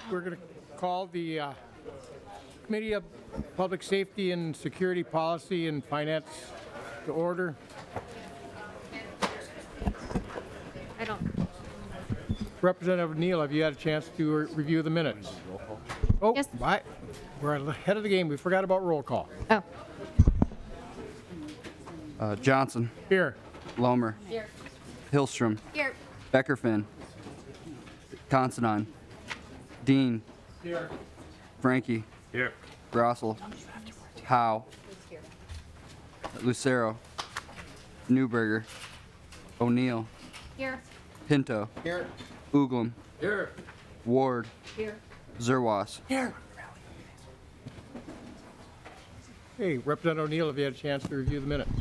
We're going to call the Committee of Public Safety and Security Policy and Finance to order. I don't. Representative Neal, have you had a chance to review the minutes? Oh, Yes. we're ahead of the game. We forgot about roll call. Oh. Johnson. Here. Lomer. Here. Hillstrom. Here. Beckerfin. Considine. Dean. Here. Frankie. Here. Grossel. Howe. Lucero. Newberger. O'Neill. Here. Pinto. Here. Uglum. Here. Ward. Here. Zerwas. Here. Hey, Representative O'Neill, have you had a chance to review the minutes?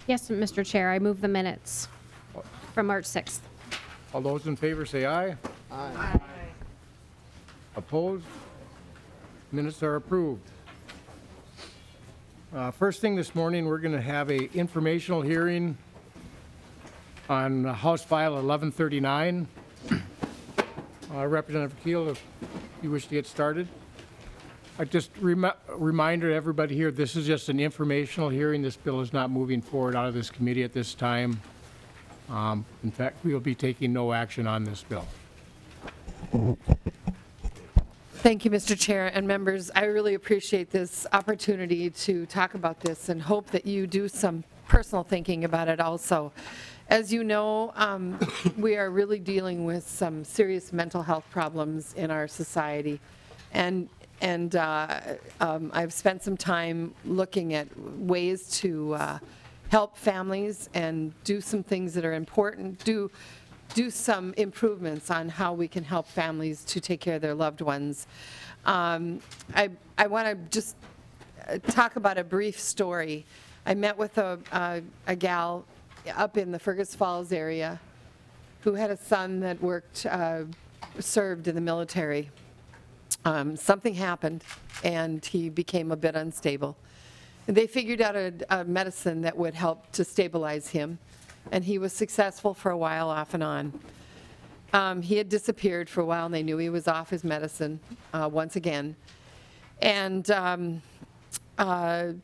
Yes, Mr. Chair, I move the minutes from March 6th. All those in favor say aye. Aye. Opposed? Minutes are approved. First thing this morning, we're going to have an informational hearing on House File 1139. Representative Kiel, if you wish to get started. I just reminder to everybody here, this is just an informational hearing. This bill is not moving forward out of this committee at this time. In fact, we will be taking no action on this bill. Thank you, Mr. Chair and members. I really appreciate this opportunity to talk about this and hope that you do some personal thinking about it also. As you know, we are really dealing with some serious mental health problems in our society. And I've spent some time looking at ways to help families and do some things that are important, do some improvements on how we can help families to take care of their loved ones. I want to just talk about a brief story. I met with a gal up in the Fergus Falls area who had a son that served in the military. Something happened and he became a bit unstable. They figured out a medicine that would help to stabilize him, and he was successful for a while off and on. He had disappeared for a while and they knew he was off his medicine once again, and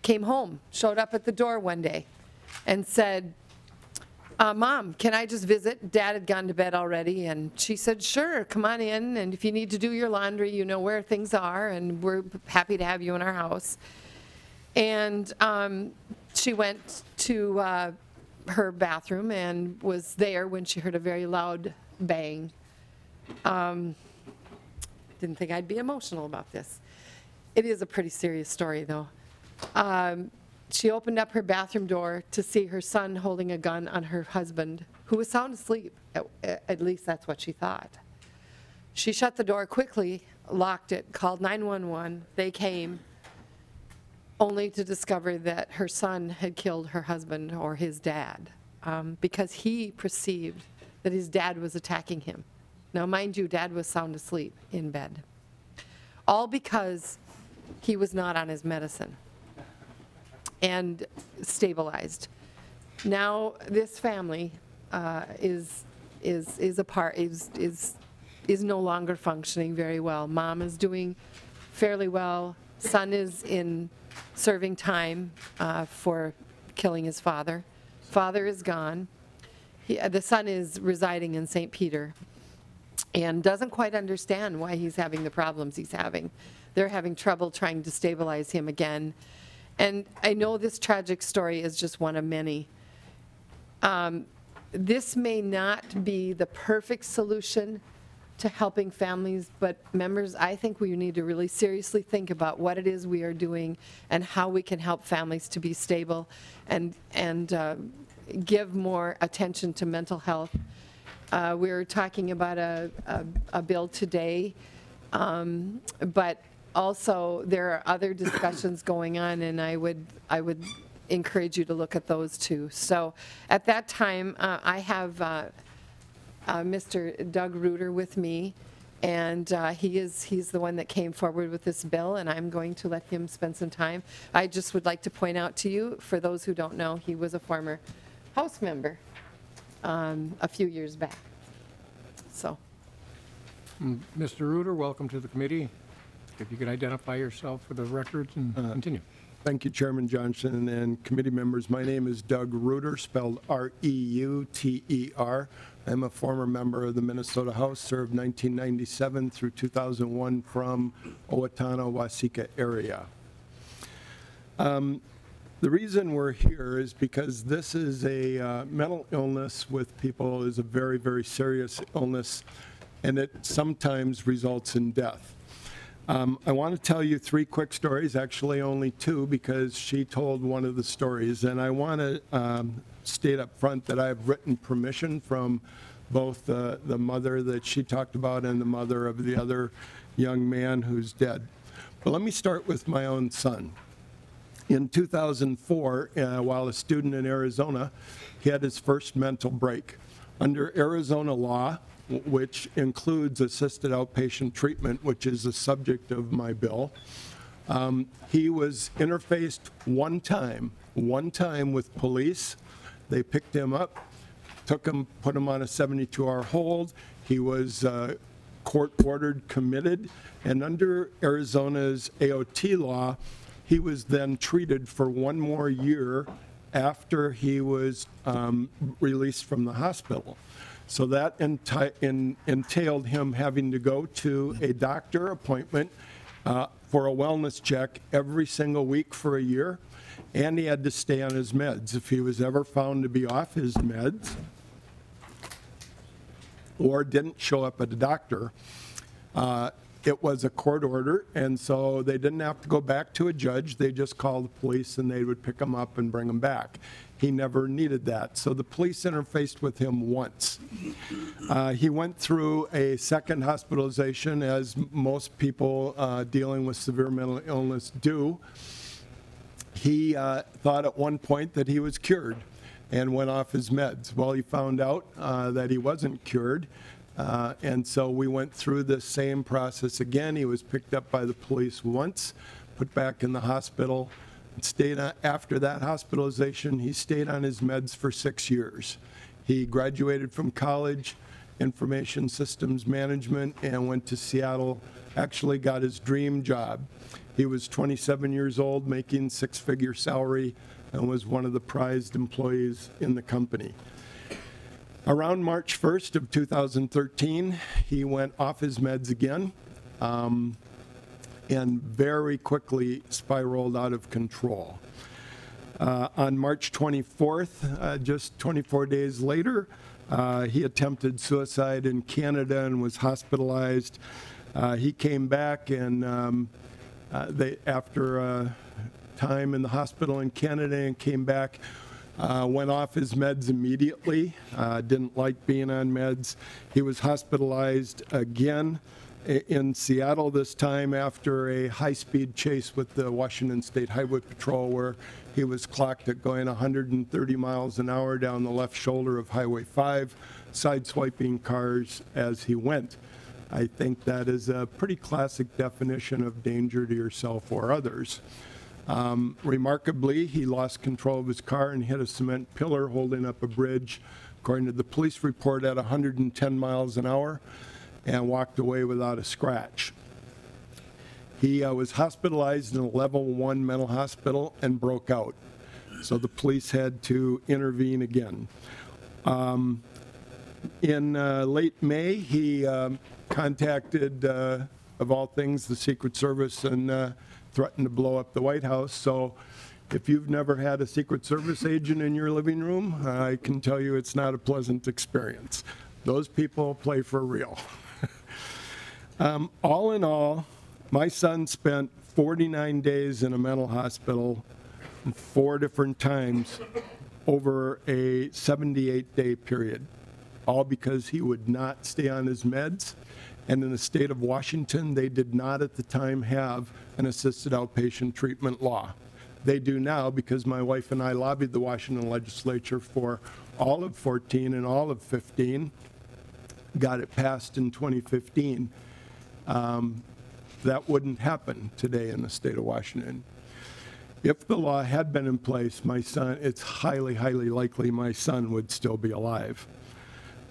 came home, showed up at the door one day and said, Mom, can I just visit? Dad had gone to bed already, and she said, sure, come on in, and if you need to do your laundry, you know where things are, and we're happy to have you in our house. And she went to her bathroom and was there when she heard a very loud bang. Didn't think I'd be emotional about this. It is a pretty serious story, though. She opened up her bathroom door to see her son holding a gun on her husband, who was sound asleep. At least that's what she thought. She shut the door quickly, locked it, called 911. They came, only to discover that her son had killed her husband or his dad because he perceived that his dad was attacking him. Now, mind you, Dad was sound asleep in bed. All because he was not on his medicine and stabilized. Now this family is no longer functioning very well. Mom is doing fairly well. Son is in serving time for killing his father. Father is gone. The son is residing in St. Peter and doesn't quite understand why he's having the problems he's having. They're having trouble trying to stabilize him again. And I know this tragic story is just one of many. This may not be the perfect solution to helping families, but members, I think we need to really seriously think about what it is we are doing and how we can help families to be stable and give more attention to mental health. We're talking about a bill today, but also, there are other discussions going on, and I would encourage you to look at those too. So at that time, I have Mr. Doug Reuter with me, and he's the one that came forward with this bill, and I'm going to let him spend some time. I just would like to point out to you, for those who don't know, he was a former House member a few years back. So Mr. Reuter, welcome to the committee. If you could identify yourself for the records and continue. Thank you, Chairman Johnson and committee members. My name is Doug Reuter, spelled R-E-U-T-E-R. I'm a former member of the Minnesota House, served 1997 through 2001 from Owatonna, Waseca area. The reason we're here is because this is a mental illness with people is a very, very serious illness, and it sometimes results in death. I want to tell you 3 quick stories, actually only 2, because she told one of the stories. And I want to state up front that I have written permission from both the mother that she talked about and the mother of the other young man who's dead. But let me start with my own son. In 2004, while a student in Arizona, he had his first mental break. Under Arizona law, which includes assisted outpatient treatment, which is the subject of my bill. He was interfaced one time with police. They picked him up, took him, put him on a 72-hour hold. He was court-ordered committed, and under Arizona's AOT law, he was then treated for 1 more year after he was released from the hospital. So that entailed him having to go to a doctor appointment for a wellness check every single week for a year, and he had to stay on his meds. If he was ever found to be off his meds or didn't show up at a doctor, it was a court order, and so they didn't have to go back to a judge. They just called the police, and they would pick him up and bring him back. He never needed that. So the police interfaced with him once. He went through a second hospitalization, as most people dealing with severe mental illness do. He thought at one point that he was cured and went off his meds. Well, he found out that he wasn't cured. And so we went through the same process again. He was picked up by the police once, put back in the hospital, and stayed on, after that hospitalization, he stayed on his meds for 6 years. He graduated from college, information systems management, and went to Seattle, actually got his dream job. He was 27 years old, making 6-figure salary, and was one of the prized employees in the company. Around March 1st of 2013, he went off his meds again and very quickly spiraled out of control. On March 24th, just 24 days later, he attempted suicide in Canada and was hospitalized. He came back and after time in the hospital in Canada and came back, went off his meds immediately, didn't like being on meds. He was hospitalized again in Seattle, this time after a high-speed chase with the Washington State Highway Patrol, where he was clocked at going 130 miles an hour down the left shoulder of Highway 5, sideswiping cars as he went. I think that is a pretty classic definition of danger to yourself or others. Remarkably, he lost control of his car and hit a cement pillar holding up a bridge, according to the police report, at 110 miles an hour, and walked away without a scratch. He was hospitalized in a level 1 mental hospital and broke out. So the police had to intervene again. In late May, he contacted, of all things, the Secret Service and threatened to blow up the White House. So if you've never had a Secret Service agent in your living room, I can tell you it's not a pleasant experience. Those people play for real. All in all, my son spent 49 days in a mental hospital 4 different times over a 78-day period, all because he would not stay on his meds. And in the state of Washington, they did not at the time have an assisted outpatient treatment law. They do now, because my wife and I lobbied the Washington legislature for all of 14 and all of 15, got it passed in 2015. That wouldn't happen today in the state of Washington. If the law had been in place, my son, it's highly, highly likely my son would still be alive.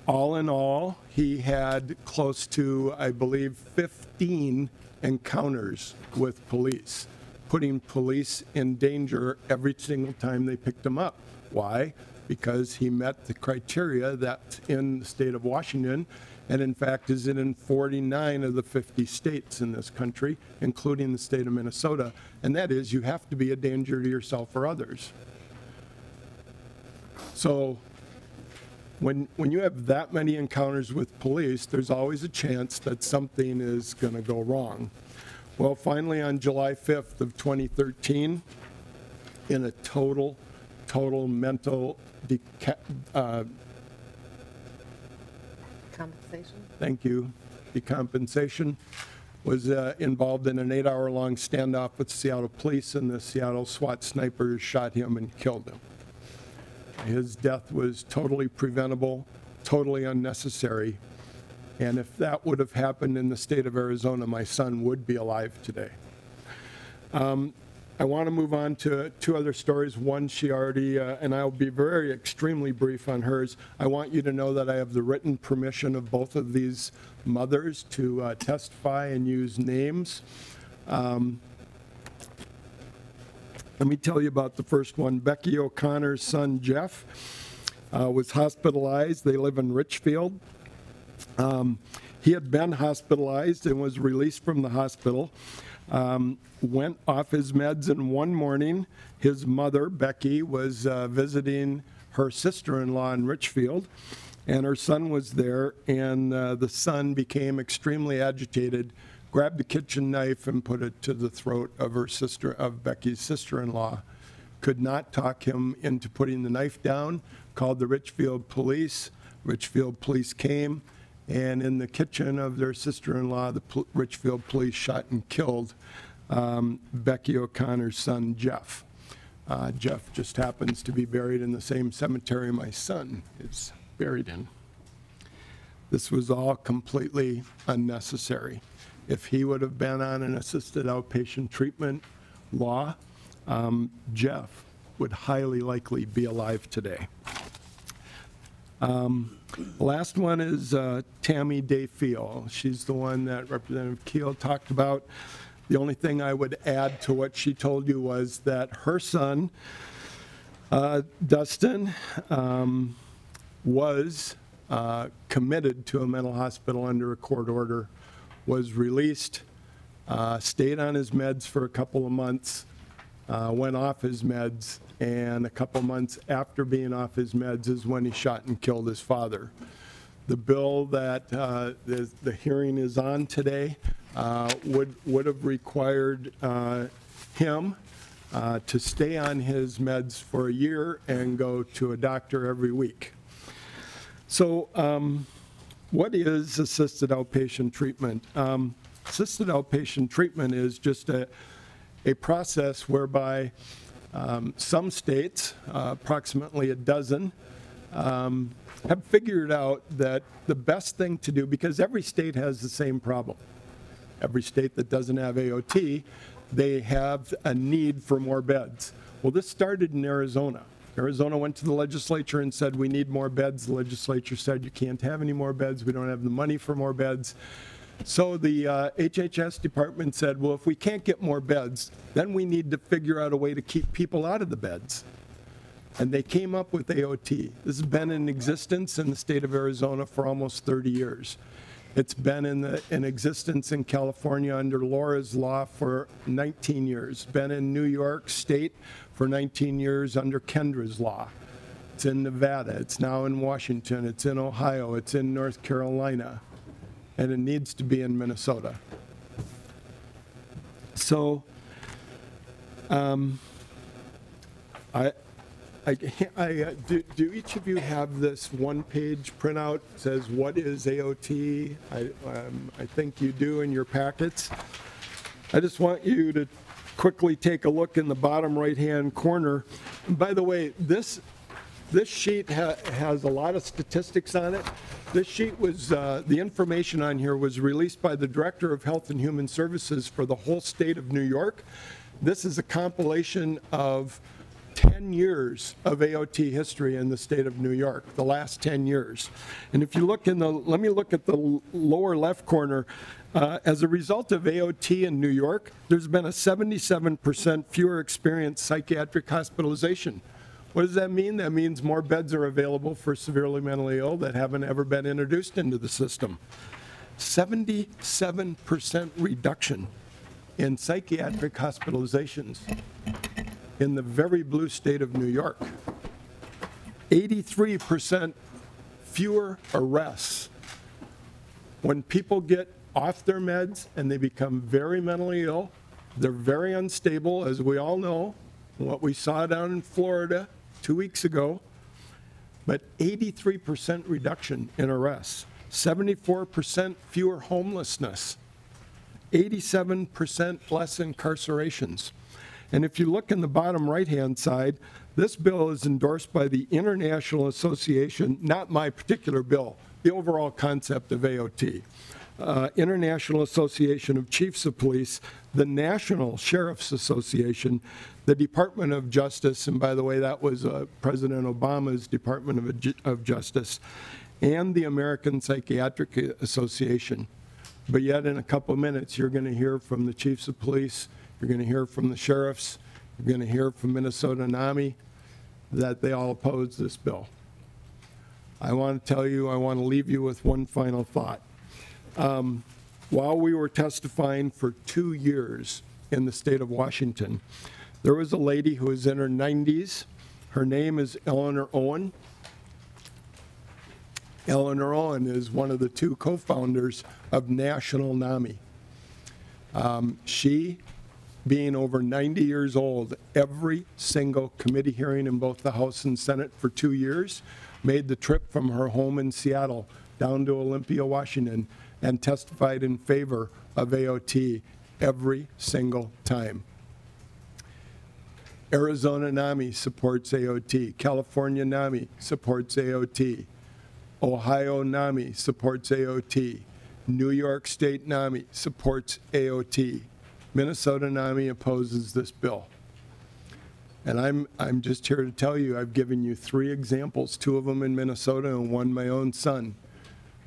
All in all, he had close to, I believe, 15 encounters with police, putting police in danger every single time they picked him up. Why? Because he met the criteria that's in the state of Washington, and in fact is in 49 of the 50 states in this country, including the state of Minnesota, and that is you have to be a danger to yourself or others. So when you have that many encounters with police, there's always a chance that something is going to go wrong. Well, finally on July 5th of 2013, in a total mental Compensation? thank you, decompensation, was involved in an 8-hour-long standoff with Seattle police, and the Seattle SWAT snipers shot him and killed him. His death was totally preventable, totally unnecessary, and if that would have happened in the state of Arizona, my son would be alive today. I want to move on to two other stories. One, she already, and I'll be extremely brief on hers. I want you to know that I have the written permission of both of these mothers to testify and use names. Let me tell you about the first one. Becky O'Connor's son, Jeff, was hospitalized. They live in Richfield. He had been hospitalized and was released from the hospital. Went off his meds, and one morning his mother, Becky, was visiting her sister-in-law in Richfield, and her son was there, and the son became extremely agitated, grabbed a kitchen knife and put it to the throat of Becky's sister-in-law. Could not talk him into putting the knife down, called the Richfield police. Richfield police came, and in the kitchen of their sister-in-law, the Richfield police shot and killed Becky O'Connor's son, Jeff. Jeff just happens to be buried in the same cemetery my son is buried in. This was all completely unnecessary. If he would have been on an assisted outpatient treatment law, Jeff would highly likely be alive today. Last one is Tammy Dayfield. She's the one that Representative Kiel talked about. The only thing I would add to what she told you was that her son, Dustin, was committed to a mental hospital under a court order, was released, stayed on his meds for a couple of months, went off his meds, and a couple months after being off his meds is when he shot and killed his father. The bill that the hearing is on today would have required him to stay on his meds for a year and go to a doctor every week. So what is assisted outpatient treatment? Assisted outpatient treatment is just a process whereby some states, approximately a dozen, have figured out that the best thing to do, because every state has the same problem. Every state that doesn't have AOT, they have a need for more beds. Well, this started in Arizona. Arizona went to the legislature and said, we need more beds. The legislature said, you can't have any more beds. We don't have the money for more beds. So the HHS department said, well, if we can't get more beds, then we need to figure out a way to keep people out of the beds. And they came up with AOT. This has been in existence in the state of Arizona for almost 30 years. It's been in existence in California under Laura's law for 19 years. Been in New York State for 19 years under Kendra's law. It's in Nevada. It's now in Washington. It's in Ohio. It's in North Carolina. And it needs to be in Minnesota. So do each of you have this one-page printout that says what is AOT? I think you do in your packets. I just want you to quickly take a look in the bottom right-hand corner. And by the way, this sheet has a lot of statistics on it. This sheet was, the information on here was released by the Director of Health and Human Services for the whole state of New York. This is a compilation of 10 years of AOT history in the state of New York, the last 10 years. And if you look let me look at the lower left corner. As a result of AOT in New York, there's been a 77% fewer experienced psychiatric hospitalization. What does that mean? That means more beds are available for severely mentally ill that haven't ever been introduced into the system. 77% reduction in psychiatric hospitalizations in the very blue state of New York. 83% fewer arrests. When people get off their meds and they become very mentally ill, they're very unstable, as we all know, what we saw down in Florida 2 weeks ago, but 83% reduction in arrests, 74% fewer homelessness, 87% less incarcerations. And if you look in the bottom right-hand side, this bill is endorsed by the International Association, not my particular bill, the overall concept of AOT. International Association of Chiefs of Police, the National Sheriff's Association, the Department of Justice, and by the way, that was President Obama's Department of Justice, and the American Psychiatric Association. But yet in a couple of minutes, you're going to hear from the chiefs of police, you're going to hear from the sheriffs, you're going to hear from Minnesota NAMI that they all oppose this bill. I want to tell you, I want to leave you with one final thought. While we were testifying for 2 years in the state of Washington, there was a lady who was in her 90s. Her name is Eleanor Owen. Eleanor Owen is one of the 2 co-founders of National NAMI. She, being over 90 years old, every single committee hearing in both the House and Senate for 2 years, made the trip from her home in Seattle down to Olympia, Washington, and testified in favor of AOT every single time. Arizona NAMI supports AOT. California NAMI supports AOT. Ohio NAMI supports AOT. New York State NAMI supports AOT. Minnesota NAMI opposes this bill. And I'm just here to tell you, I've given you 3 examples, 2 of them in Minnesota and 1 my own son.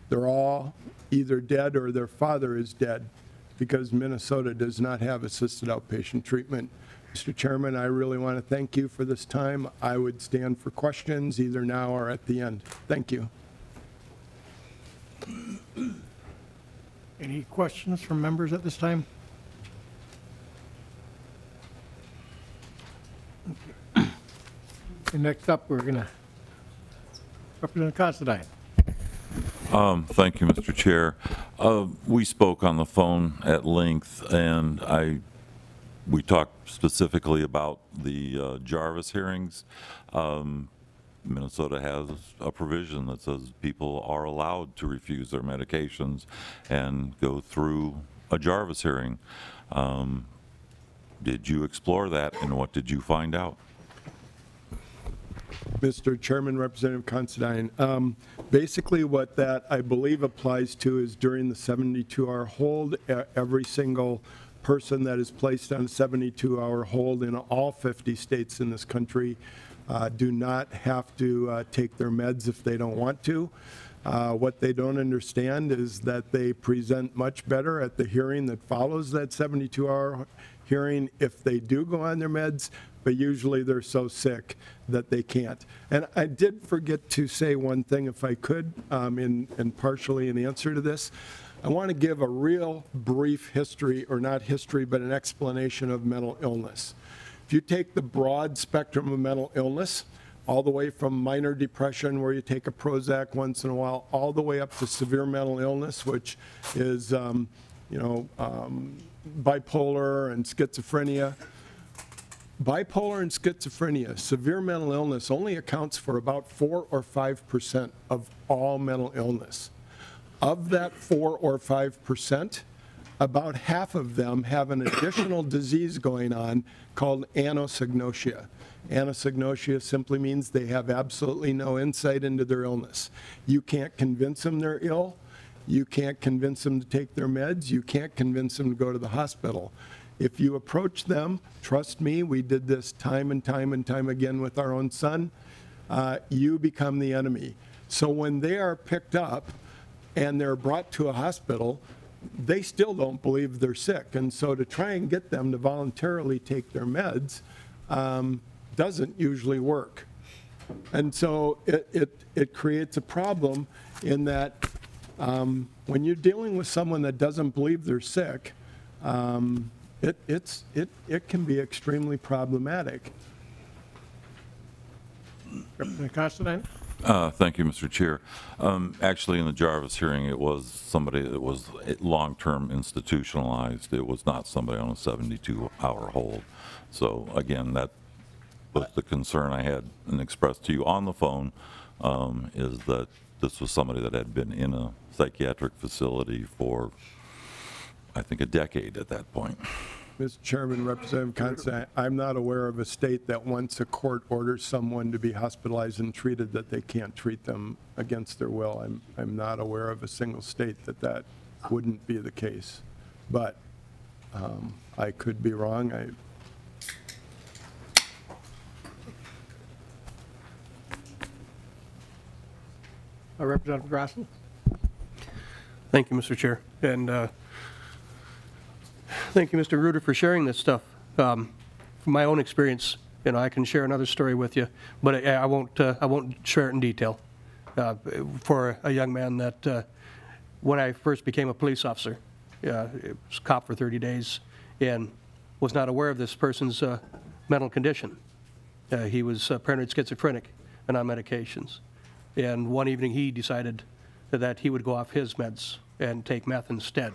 They're all either dead or their father is dead because Minnesota does not have assisted outpatient treatment. Mr. Chairman, I really want to thank you for this time. I would stand for questions either now or at the end. Thank you. Any questions from members at this time? And next up, we're going to Representative Considine. Thank you, Mr. Chair. We spoke on the phone at length, and we talked specifically about the Jarvis hearings. Minnesota has a provision that says people are allowed to refuse their medications and go through a Jarvis hearing. Did you explore that, and what did you find out? Mr. Chairman, Representative Considine, basically what that I believe applies to is during the 72-hour hold, every single person that is placed on a 72-hour hold in all 50 states in this country do not have to take their meds if they don't want to. What they don't understand is that they present much better at the hearing that follows that 72-hour hearing if they do go on their meds, but usually they're so sick that they can't. And I did forget to say one thing, if I could, and partially in answer to this. I want to give a real brief history, or not history, but an explanation of mental illness. If you take the broad spectrum of mental illness, all the way from minor depression, where you take a Prozac once in a while, all the way up to severe mental illness, which is, bipolar and schizophrenia. Bipolar and schizophrenia, severe mental illness, only accounts for about 4 or 5% of all mental illness. Of that 4 or 5%, about half of them have an additional disease going on called anosognosia. Anosognosia simply means they have absolutely no insight into their illness. You can't convince them they're ill. You can't convince them to take their meds. You can't convince them to go to the hospital. if you approach them, trust me, we did this time and time and time again with our own son, you become the enemy. So when they are picked up and they're brought to a hospital, they still don't believe they're sick. And so to try and get them to voluntarily take their meds doesn't usually work. And so it creates a problem in that when you're dealing with someone that doesn't believe they're sick, it can be extremely problematic. Representative Considine? Thank you, Mr. Chair. Actually, in the Jarvis hearing, it was somebody that was long-term institutionalized. It was not somebody on a 72-hour hold. So again, that was the concern I had and expressed to you on the phone, is that this was somebody that had been in a psychiatric facility for, I think, a decade at that point. Mr. Chairman, Representative Considine, I'm not aware of a state that once a court orders someone to be hospitalized and treated that they can't treat them against their will. I'm not aware of a single state that wouldn't be the case. But I could be wrong. Representative Grossen? Thank you, Mr. Chair. And thank you, Mr. Reuter, for sharing this stuff. From my own experience, I can share another story with you, but I won't share it in detail. For a young man that, when I first became a police officer, was a cop for 30 days, and was not aware of this person's mental condition. He was paranoid schizophrenic and on medications. And one evening he decided that he would go off his meds and take meth instead.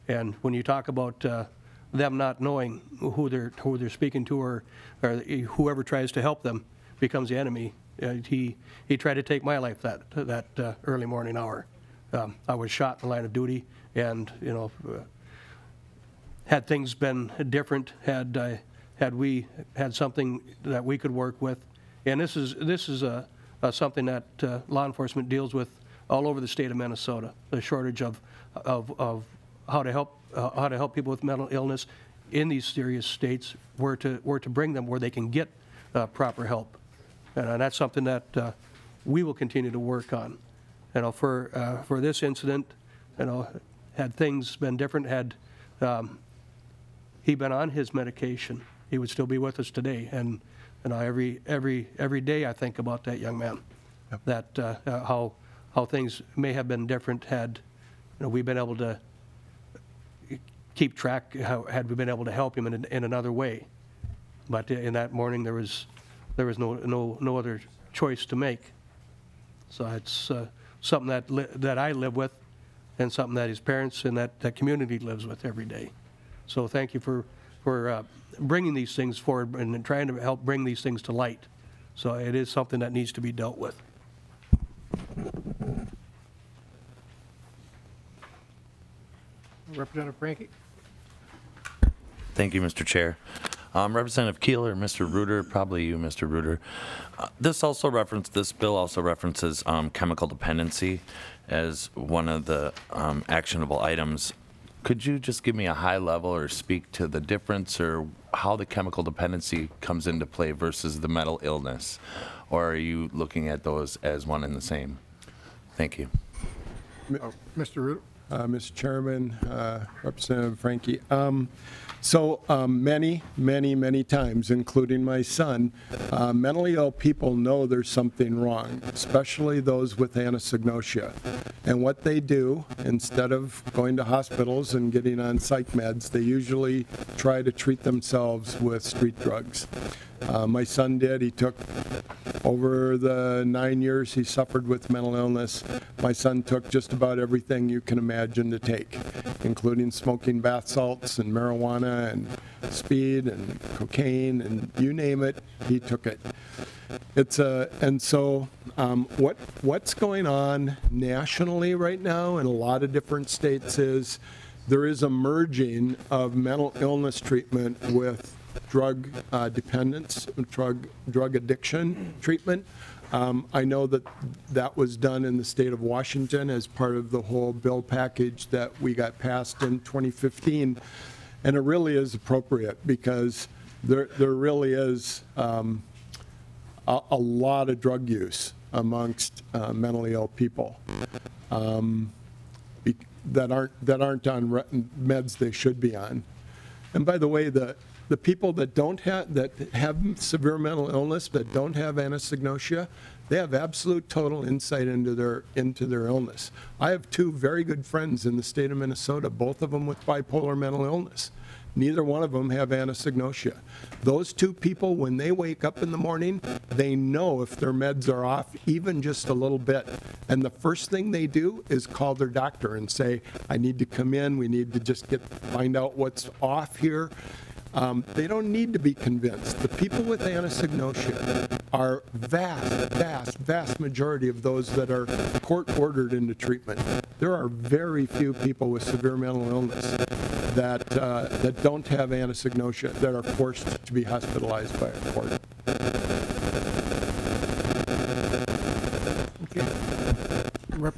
And when you talk about them not knowing who they're speaking to, or whoever tries to help them becomes the enemy, he tried to take my life that early morning hour. I was shot in the line of duty, and had things been different, had we had something that we could work with, and this is something that law enforcement deals with all over the state of Minnesota, the shortage of how to help people with mental illness in these serious states, where to bring them where they can get proper help, and that's something that we will continue to work on. For this incident, had things been different, had he been on his medication, he would still be with us today. And every day I think about that young man. Yep. That how things may have been different had we been able to keep track, had we been able to help him in another way. But in that morning there was no other choice to make. So it's something that I live with, and something that his parents and that community lives with every day. So thank you for bringing these things forward and trying to help bring these things to light. So it is something that needs to be dealt with. Representative Franke? Thank you, Mr. Chair. Representative Kiel or Mr. Reuter, probably you, Mr. Reuter. This bill also references chemical dependency as one of the actionable items. Could you just give me a high level or speak to the difference, or how the chemical dependency comes into play versus the mental illness? Or are you looking at those as one and the same? Thank you. Mr. Reuter? Mr. Chairman, Representative Franke. Many times, including my son, mentally ill people know there's something wrong, especially those with anosognosia. And what they do, instead of going to hospitals and getting on psych meds, they usually try to treat themselves with street drugs. My son did. He took, over the 9 years he suffered with mental illness, my son took just about everything you can imagine to take, including smoking bath salts and marijuana and speed and cocaine and you name it, he took it. What's going on nationally right now in a lot of different states is there is a merging of mental illness treatment with drug dependence, drug addiction treatment. I know that was done in the state of Washington as part of the whole bill package that we got passed in 2015. And it really is appropriate because there really is a lot of drug use amongst mentally ill people that aren't on meds they should be on. And by the way, the people that have severe mental illness that don't have anosognosia, they have absolute total insight into their illness. I have two very good friends in the state of Minnesota, both of them with bipolar mental illness. Neither one of them have anosognosia. Those two people, when they wake up in the morning, they know if their meds are off even just a little bit. And the first thing they do is call their doctor and say, I need to come in, we need to just find out what's off here. They don't need to be convinced. The people with anosognosia are vast majority of those that are court-ordered into treatment. There are very few people with severe mental illness that don't have anosognosia, that are forced to be hospitalized by a court.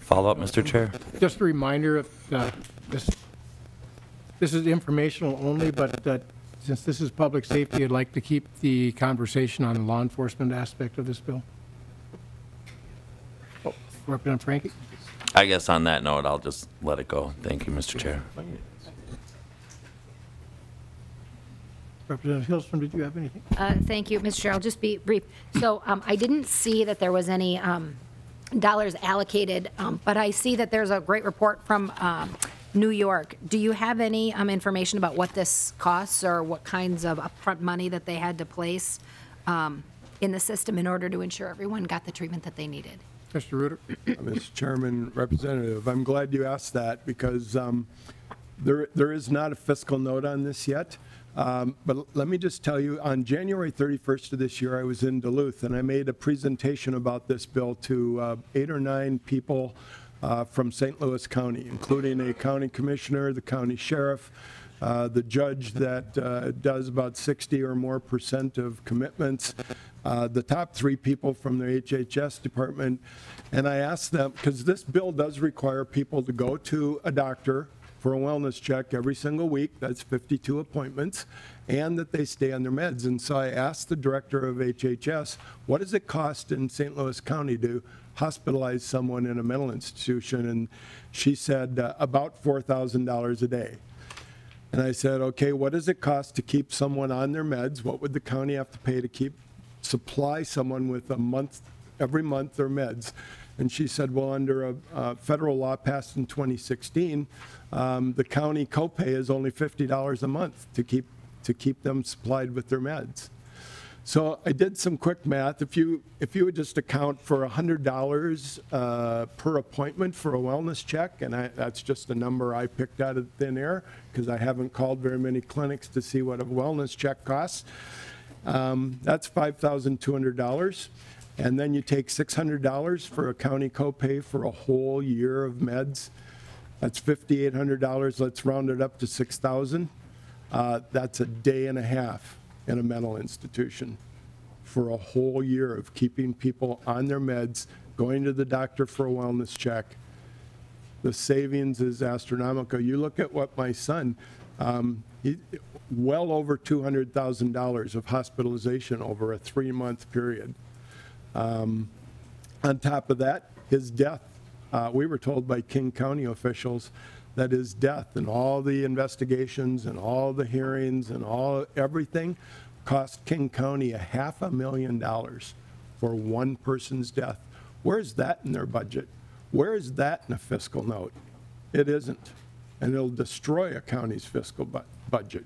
Follow up, Mr. Chair? Just a reminder, this is informational only, but since this is public safety, I'd like to keep the conversation on the law enforcement aspect of this bill. Oh, Representative Frankie? I guess on that note, I'll just let it go. Thank you, Mr. Chair. Representative Hillstrom, did you have anything? Thank you, Mr. Chair. I'll just be brief. So I didn't see that there was any dollars allocated, but I see that there's a great report from New York. Do you have any information about what this costs or what kinds of upfront money that they had to place in the system in order to ensure everyone got the treatment that they needed? Mr. Reuter? Mr. Chairman, Representative, I'm glad you asked that because there is not a fiscal note on this yet. But let me just tell you, on January 31st of this year, I was in Duluth, and I made a presentation about this bill to 8 or 9 people from St. Louis County, including a county commissioner, the county sheriff, the judge that does about 60 or more % of commitments, the top 3 people from the HHS department. And I asked them, because this bill does require people to go to a doctor for a wellness check every single week, that's 52 appointments, and that they stay on their meds. And so I asked the director of HHS, what does it cost in St. Louis County to hospitalize someone in a mental institution? And she said about $4,000 a day. And I said, okay, what does it cost to keep someone on their meds? What would the county have to pay to supply someone with every month their meds? And she said, well, under a federal law passed in 2016, the county copay is only $50 a month to keep them supplied with their meds. So I did some quick math. If you would just account for $100 per appointment for a wellness check, and that's just a number I picked out of thin air because I haven't called very many clinics to see what a wellness check costs. That's $5,200. And then you take $600 for a county copay for a whole year of meds. That's $5,800. Let's round it up to $6,000. That's a day and a half in a mental institution for a whole year of keeping people on their meds, going to the doctor for a wellness check. The savings is astronomical. You look at what my son, well over $200,000 of hospitalization over a 3-month period. On top of that, his death, we were told by King County officials that his death and all the investigations and all the hearings and everything cost King County $500,000 for one person's death. Where's that in their budget? Where is that in a fiscal note? It isn't. And it'll destroy a county's fiscal budget.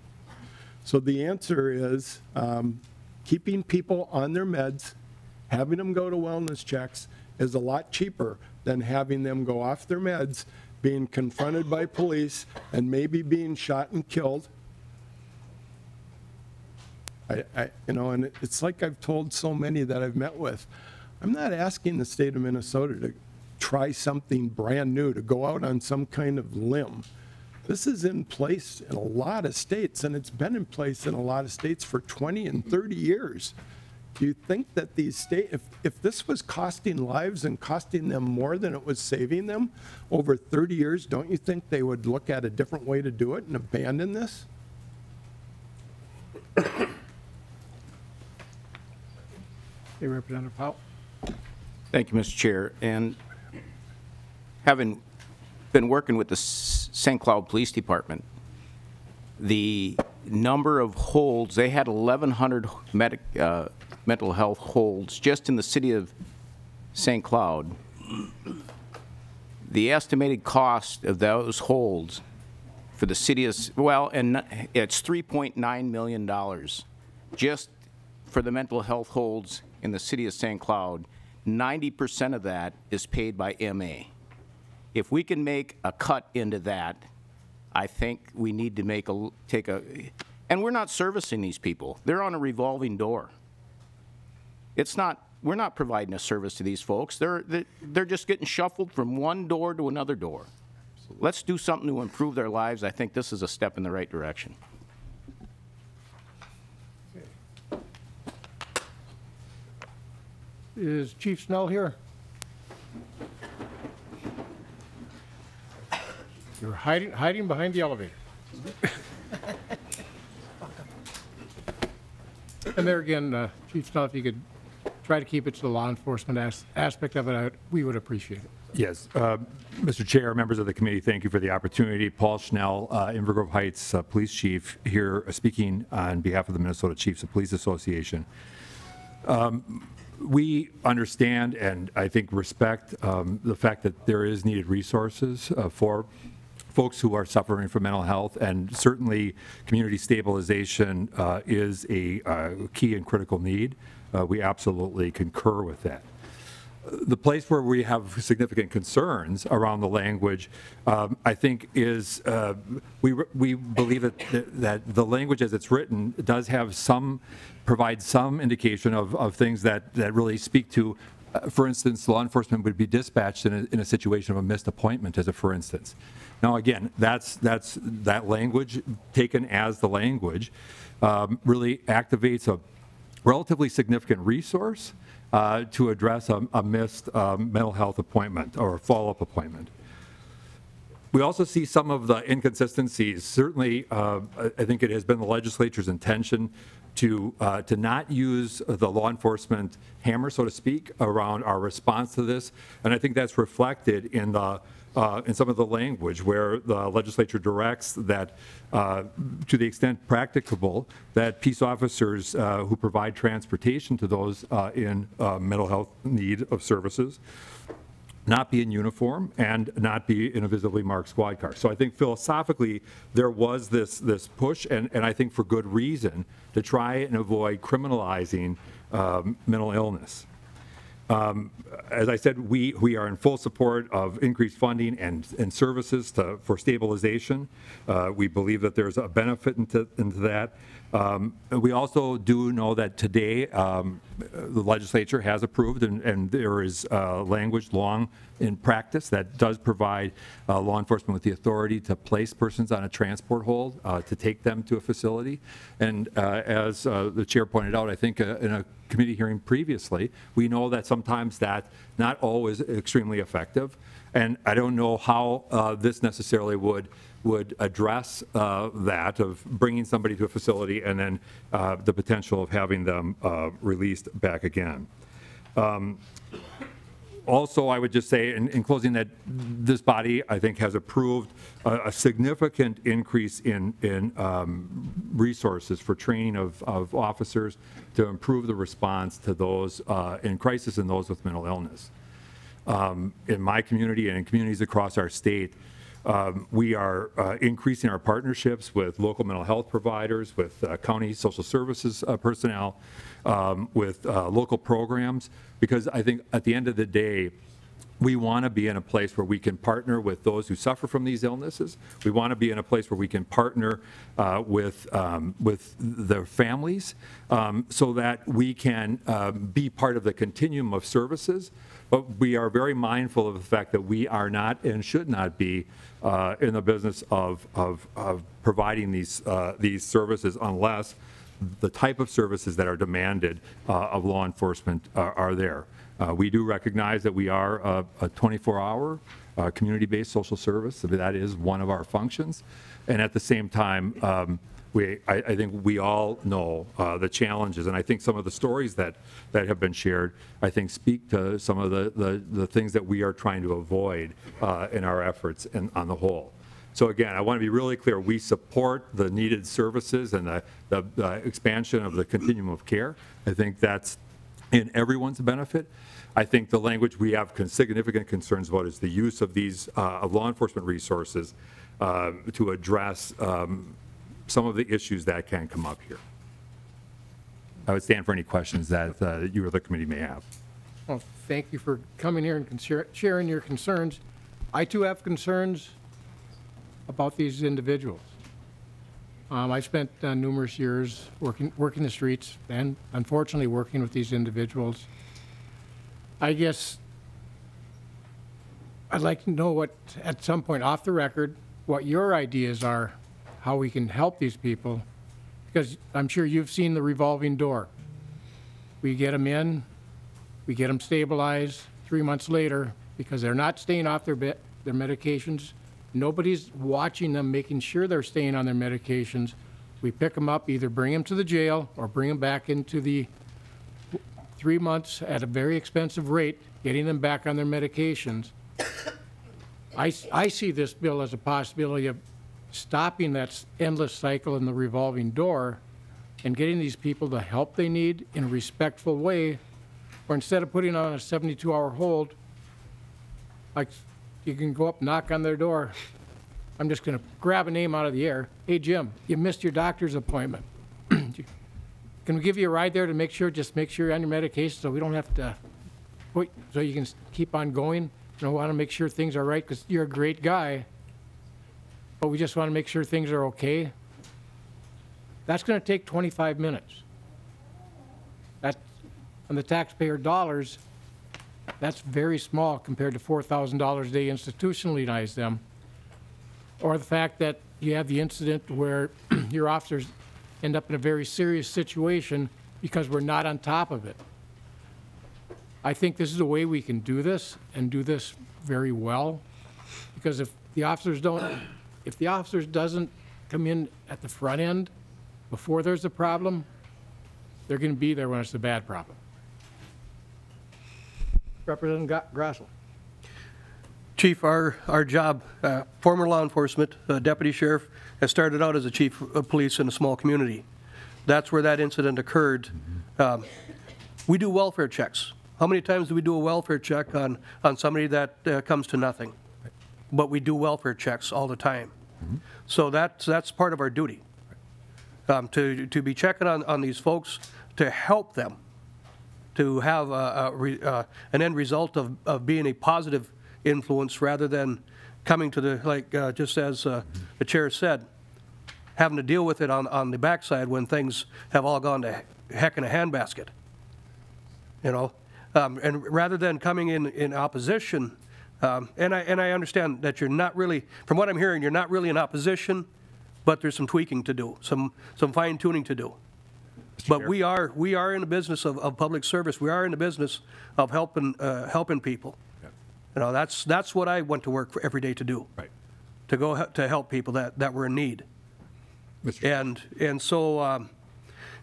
So the answer is keeping people on their meds, having them go to wellness checks is a lot cheaper than having them go off their meds, being confronted by police, and maybe being shot and killed. And it's like I've told so many that I've met with. I'm not asking the state of Minnesota to try something brand new, to go out on some kind of limb. This is in place in a lot of states, and it's been in place in a lot of states for 20 and 30 years. Do you think that these states, if this was costing lives and costing them more than it was saving them over 30 years, don't you think they would look at a different way to do it and abandon this? Okay, Representative Powell. Thank you, Mr. Chair. And having been working with the St. Cloud Police Department, the number of holds, they had 1,100 mental health holds just in the city of St. Cloud. The estimated cost of those holds for the city is, well, and it's $3.9 million just for the mental health holds in the city of St. Cloud. 90% of that is paid by MA. If we can make a cut into that, I think we need to and we're not servicing these people. They're on a revolving door. We're not providing a service to these folks. They're just getting shuffled from one door to another door. Let's do something to improve their lives. I think this is a step in the right direction. Is Chief Snell here? You're hiding behind the elevator. And there again, Chief Snell, if you could try to keep it to the law enforcement aspect of it, we would appreciate it. Yes. Mr. Chair, members of the committee, thank you for the opportunity. Paul Schnell, Inver Grove Heights Police Chief, here speaking on behalf of the Minnesota Chiefs of Police Association. We understand and I think respect the fact that there is needed resources for folks who are suffering from mental health, and certainly community stabilization is a key and critical need. We absolutely concur with that. The place where we have significant concerns around the language, I think, is we believe that the language as it's written does have provide some indication of things that really speak to, for instance, law enforcement would be dispatched in a situation of a missed appointment, as a for instance. Now, again, that language taken as the language really activates a relatively significant resource to address a missed mental health appointment or follow-up appointment. We also see some of the inconsistencies. Certainly, I think it has been the legislature's intention to not use the law enforcement hammer, so to speak, around our response to this, and I think that's reflected in some of the language where the legislature directs that, to the extent practicable, that peace officers who provide transportation to those in mental health need of services not be in uniform and not be in a visibly marked squad car. So I think philosophically there was this push, and I think for good reason, to try and avoid criminalizing mental illness. As I said, we are in full support of increased funding and services for stabilization. We believe that there's a benefit into that. We also do know that today the legislature has approved, and there is language long in practice that does provide law enforcement with the authority to place persons on a transport hold, to take them to a facility. And as the chair pointed out, I think in a committee hearing previously, we know that sometimes that's not always extremely effective. And I don't know how this necessarily would address that of bringing somebody to a facility and then the potential of having them released back again. Also, I would just say in closing that this body, I think, has approved a significant increase in resources for training of officers to improve the response to those in crisis and those with mental illness. In my community and in communities across our state, we are increasing our partnerships with local mental health providers, with county social services personnel, with local programs, because I think at the end of the day, we want to be in a place where we can partner with those who suffer from these illnesses. We want to be in a place where we can partner with their families so that we can be part of the continuum of services. But we are very mindful of the fact that we are not and should not be in the business of providing these services unless the type of services that are demanded of law enforcement are there. We do recognize that we are a 24-hour community-based social service. That is one of our functions. And at the same time, I think we all know the challenges, and I think some of the stories that have been shared, I think, speak to some of the things that we are trying to avoid in our efforts on the whole. So again, I want to be really clear. We support the needed services and the expansion of the continuum of care. I think that's in everyone's benefit. I think the language we have significant concerns about is the use of these of law enforcement resources to address some of the issues that can come up here. I would stand for any questions that you or the committee may have. Well, thank you for coming here and sharing your concerns. I too have concerns about these individuals. I spent numerous years working the streets and unfortunately working with these individuals. I guess I'd like to know what, at some point off the record, what your ideas are, how we can help these people, because I'm sure you've seen the revolving door. We get them in, we get them stabilized 3 months later because they're not staying off their medications. Nobody's watching them, making sure they're staying on their medications. We pick them up, either bring them to the jail or bring them back into the 3 months at a very expensive rate, getting them back on their medications. I see this bill as a possibility of stopping that endless cycle in the revolving door and getting these people the help they need in a respectful way, or instead of putting on a 72-hour hold, like you can go up, knock on their door. I'm just going to grab a name out of the air. Hey, Jim, you missed your doctor's appointment. Can we give you a ride there to just make sure you're on your medication so we don't have to, so you can keep on going? You know, want to make sure things are right because you're a great guy, but we just want to make sure things are okay. That's going to take 25 minutes. That, on the taxpayer dollars, that's very small compared to $4,000 a day institutionalize them. Or the fact that you have the incident where your officers end up in a very serious situation because we're not on top of it. I think this is a way we can do this and do this very well, because if the officers doesn't come in at the front end before there's a problem, they're going to be there when it's a bad problem. Representative Grossel. Chief, our job, former law enforcement, deputy sheriff, has started out as a chief of police in a small community. That's where that incident occurred. We do welfare checks. How many times do we do a welfare check on somebody that comes to nothing? But we do welfare checks all the time. So that's part of our duty, to be checking on these folks, to help them, to have an end result of being a positive influence rather than coming to the, like just as the chair said, having to deal with it on the backside when things have all gone to heck in a handbasket. You know, and rather than coming in opposition, and I understand that you're not really, from what I'm hearing, you're not really in opposition, but there's some tweaking to do, some fine tuning to do. But we are in the business of public service. We are in the business of helping people. You know, that's what I went to work for every day to do. Right. To go to help people that were in need. And so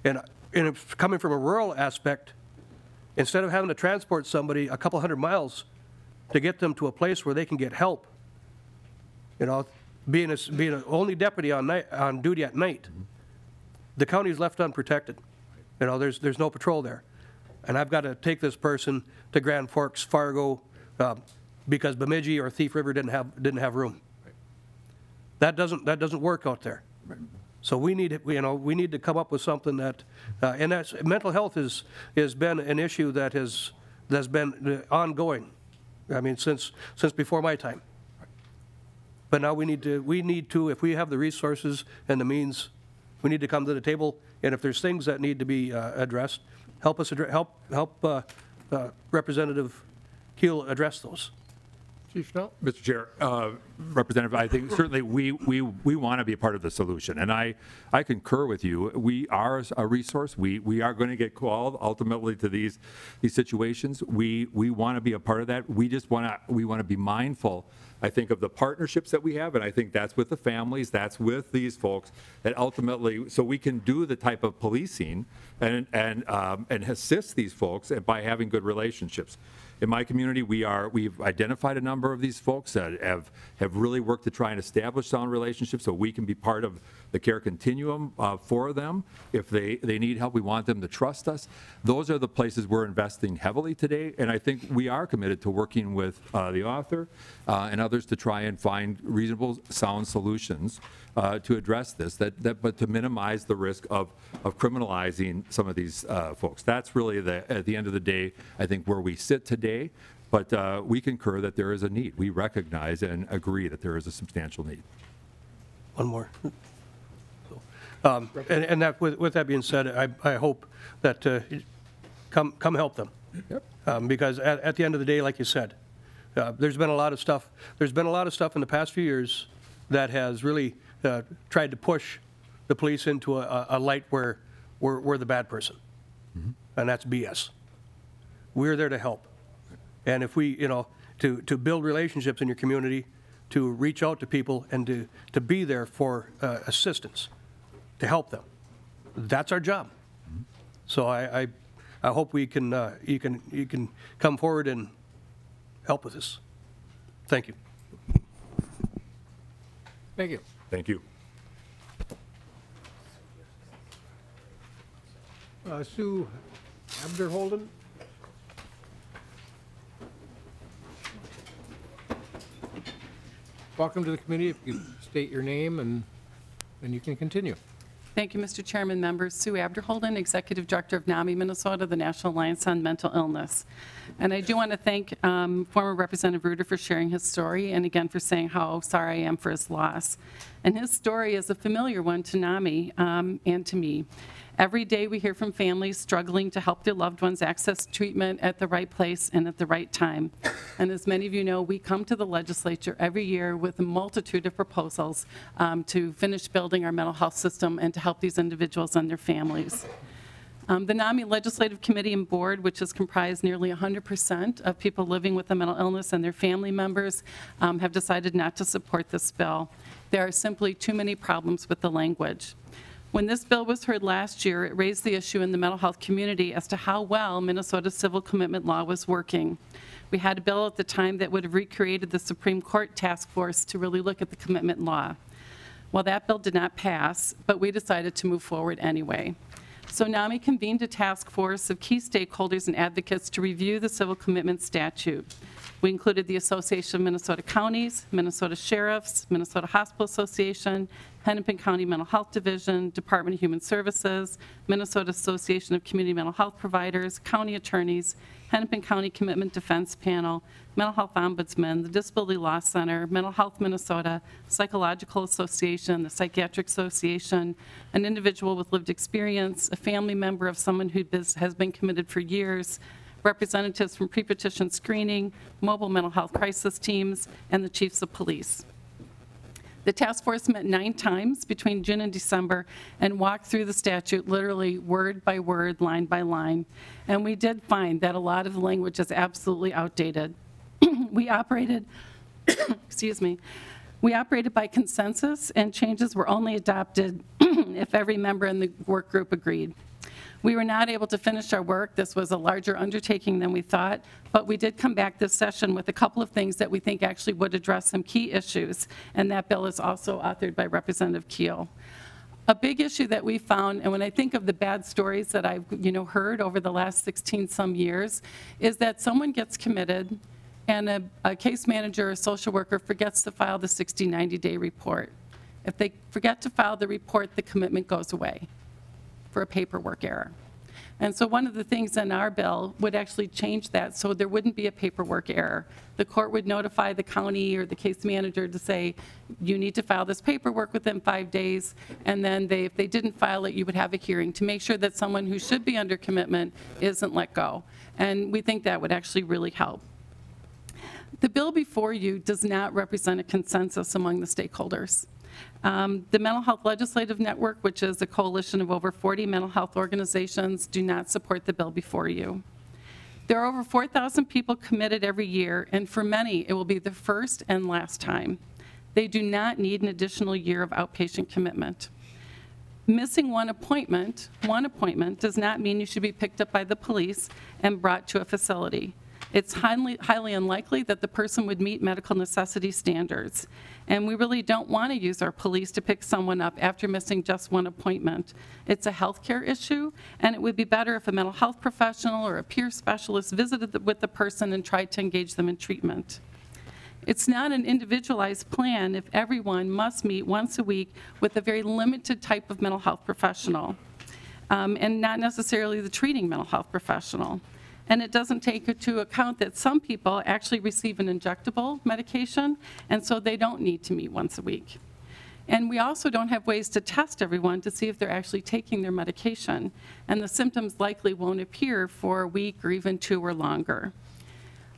and if coming from a rural aspect, instead of having to transport somebody a couple hundred miles to get them to a place where they can get help, you know, being an only deputy on duty at night, the county is left unprotected. You know, there's no patrol there, and I've got to take this person to Grand Forks, Fargo, because Bemidji or Thief River didn't have room. Right. That doesn't work out there. Right. So we need to come up with something that, and that's mental health has been an issue that's been ongoing. I mean, since before my time. Right. But now we need to, if we have the resources and the means, we need to come to the table. And if there's things that need to be addressed, help Representative Kiel address those. Chief Schnell? Mr. Chair, Representative, I think certainly we want to be a part of the solution, and I concur with you. We are a resource. We are going to get called ultimately to these situations. We want to be a part of that. We want to be mindful, I think, of the partnerships that we have, and I think that's with the families, that's with these folks, that ultimately, so we can do the type of policing and assist these folks by having good relationships. In my community, we've identified a number of these folks that have really worked to try and establish sound relationships so we can be part of the care continuum for them. If they need help, we want them to trust us. Those are the places we're investing heavily today, and I think we are committed to working with the author and others to try and find reasonable, sound solutions to address this, but to minimize the risk of criminalizing some of these folks. That's really, at the end of the day, I think where we sit today, but we concur that there is a need. We recognize and agree that there is a substantial need. One more. And that, with that being said, I hope that come help them. Yep. Because at the end of the day, like you said, there's been a lot of stuff. There's been a lot of stuff in the past few years that has really tried to push the police into a light where we're the bad person, and that's BS. We're there to help, and if we, to build relationships in your community, to reach out to people, and to be there for assistance, to help them, that's our job. So I hope you can come forward and help with this. Thank you. Thank you. Thank you. Sue Abderholden? Welcome to the committee. If you state your name and then you can continue. Thank you, Mr. Chairman, members. Sue Abderholden, Executive Director of NAMI Minnesota, the National Alliance on Mental Illness. And I do want to thank former Representative Ruder for sharing his story, and again for saying how sorry I am for his loss. And his story is a familiar one to NAMI and to me. Every day we hear from families struggling to help their loved ones access treatment at the right place and at the right time. And as many of you know, we come to the legislature every year with a multitude of proposals to finish building our mental health system and to help these individuals and their families. The NAMI Legislative Committee and Board, which is comprised nearly 100% of people living with a mental illness and their family members, have decided not to support this bill. There are simply too many problems with the language. When this bill was heard last year, it raised the issue in the mental health community as to how well Minnesota's civil commitment law was working. We had a bill at the time that would have recreated the Supreme Court task force to really look at the commitment law. Well, that bill did not pass, but we decided to move forward anyway. So NAMI convened a task force of key stakeholders and advocates to review the civil commitment statute. We included the Association of Minnesota Counties, Minnesota Sheriffs, Minnesota Hospital Association, Hennepin County Mental Health Division, Department of Human Services, Minnesota Association of Community Mental Health Providers, county attorneys, Hennepin County Commitment Defense Panel, Mental Health Ombudsman, the Disability Law Center, Mental Health Minnesota, Psychological Association, the Psychiatric Association, an individual with lived experience, a family member of someone who has been committed for years, representatives from pre-petition screening, mobile mental health crisis teams, and the chiefs of police. The task force met 9 times between June and December and walked through the statute literally word by word, line by line. And we did find that a lot of the language is absolutely outdated. We operated, excuse me, we operated by consensus, and changes were only adopted if every member in the work group agreed. We were not able to finish our work. This was a larger undertaking than we thought, but we did come back this session with a couple of things that we think actually would address some key issues, and that bill is also authored by Representative Kiel. A big issue that we found, and when I think of the bad stories that I've heard over the last 16 some years, is that someone gets committed and a case manager or social worker forgets to file the 60, 90-day report. If they forget to file the report, the commitment goes away for a paperwork error. And so one of the things in our bill would actually change that so there wouldn't be a paperwork error. The court would notify the county or the case manager to say, you need to file this paperwork within 5 days, and then if they didn't file it, you would have a hearing to make sure that someone who should be under commitment isn't let go. And we think that would actually really help. The bill before you does not represent a consensus among the stakeholders. The Mental Health Legislative Network, which is a coalition of over 40 mental health organizations, do not support the bill before you. There are over 4,000 people committed every year, and for many, it will be the first and last time. They do not need an additional year of outpatient commitment. Missing one appointment does not mean you should be picked up by the police and brought to a facility. It's highly unlikely that the person would meet medical necessity standards. And we really don't want to use our police to pick someone up after missing just one appointment. It's a healthcare issue, and it would be better if a mental health professional or a peer specialist visited with the person and tried to engage them in treatment. It's not an individualized plan if everyone must meet once a week with a very limited type of mental health professional, and not necessarily the treating mental health professional. And it doesn't take into account that some people actually receive an injectable medication, and so they don't need to meet once a week. And we also don't have ways to test everyone to see if they're actually taking their medication, and the symptoms likely won't appear for a week or even 2 or longer.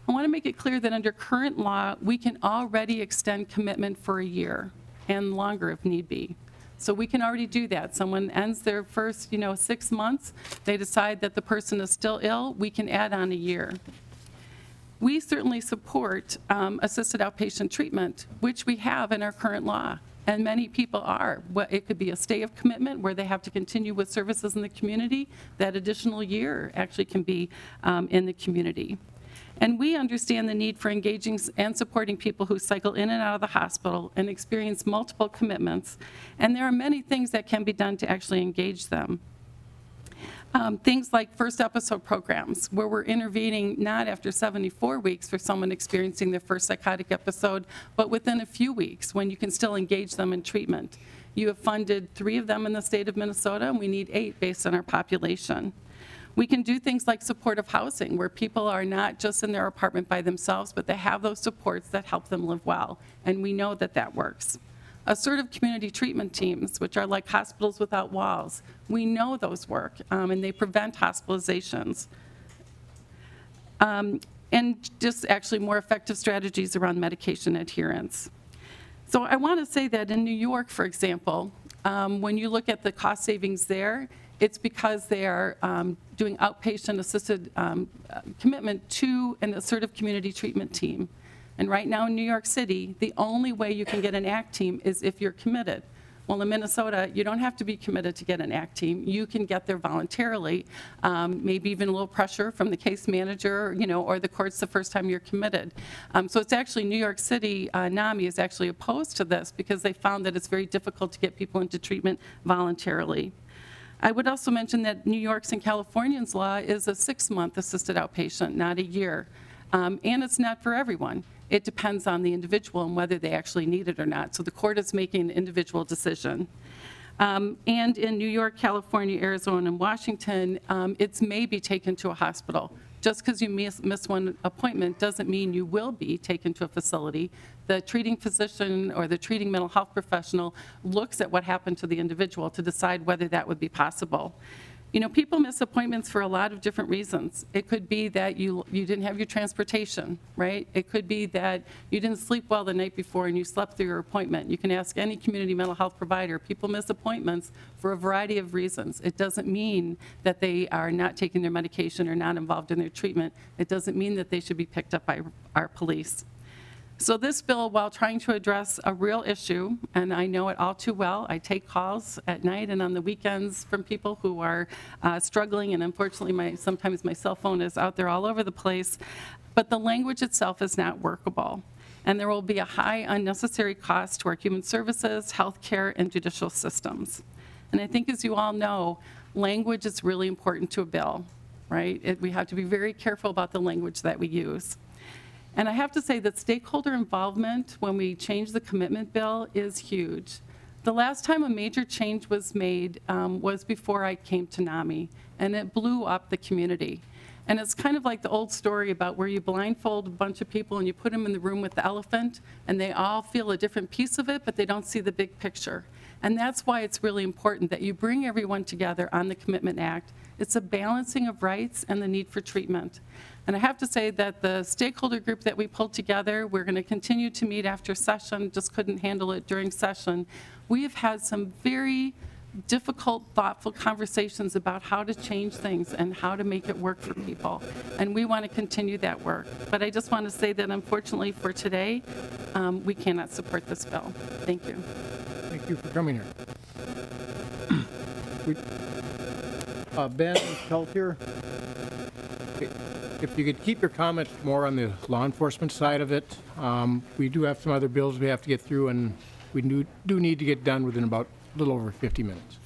I want to make it clear that under current law, we can already extend commitment for a year and longer if need be. So we can already do that. Someone ends their first, 6 months, they decide that the person is still ill, we can add on a year. We certainly support assisted outpatient treatment, which we have in our current law, and many people are. It could be a stay of commitment where they have to continue with services in the community. That additional year actually can be in the community. And we understand the need for engaging and supporting people who cycle in and out of the hospital and experience multiple commitments. And there are many things that can be done to actually engage them. Things like first episode programs, where we're intervening not after 74 weeks for someone experiencing their first psychotic episode, but within a few weeks when you can still engage them in treatment. You have funded 3 of them in the state of Minnesota, and we need 8 based on our population. We can do things like supportive housing, where people are not just in their apartment by themselves, but they have those supports that help them live well, and we know that that works. Assertive community treatment teams, which are like hospitals without walls, we know those work, and they prevent hospitalizations. And just actually more effective strategies around medication adherence. So I want to say that in New York, for example, when you look at the cost savings there, it's because they are doing outpatient assisted commitment to an assertive community treatment team. And right now in New York City, the only way you can get an ACT team is if you're committed. Well, in Minnesota, you don't have to be committed to get an ACT team. You can get there voluntarily, maybe even a little pressure from the case manager, or the courts the first time you're committed. So it's actually New York City, NAMI is actually opposed to this because they found that it's very difficult to get people into treatment voluntarily. I would also mention that New York's and California's law is a 6-month assisted outpatient, not a year. And it's not for everyone. It depends on the individual and whether they actually need it or not. So the court is making an individual decision. And in New York, California, Arizona, and Washington, it's may be taken to a hospital. Just because you miss one appointment doesn't mean you will be taken to a facility. The treating physician or the treating mental health professional looks at what happened to the individual to decide whether that would be possible. People miss appointments for a lot of different reasons. It could be that you didn't have your transportation, right? It could be that you didn't sleep well the night before and you slept through your appointment. You can ask any community mental health provider. People miss appointments for a variety of reasons. It doesn't mean that they are not taking their medication or not involved in their treatment. It doesn't mean that they should be picked up by our police. So this bill, while trying to address a real issue, and I know it all too well, I take calls at night and on the weekends from people who are struggling, and unfortunately sometimes my cell phone is out there all over the place, but the language itself is not workable. And there will be a high unnecessary cost to our human services, healthcare, and judicial systems. And I think, as you all know, language is really important to a bill, right? We have to be very careful about the language that we use. And I have to say that stakeholder involvement when we change the commitment bill is huge. The last time a major change was made was before I came to NAMI, and it blew up the community. And it's kind of like the old story about where you blindfold a bunch of people and you put them in the room with the elephant, and they all feel a different piece of it, but they don't see the big picture. And that's why it's really important that you bring everyone together on the Commitment Act. It's a balancing of rights and the need for treatment. And I have to say that the stakeholder group that we pulled together, we're going to continue to meet after session, just couldn't handle it during session. We have had some very difficult, thoughtful conversations about how to change things and how to make it work for people. And we want to continue that work. But I just want to say that unfortunately for today, we cannot support this bill. Thank you. Thank you for coming here. Ben Peltier, if you could keep your comments more on the law enforcement side of it. We do have some other bills we have to get through, and we do need to get done within about a little over 50 minutes.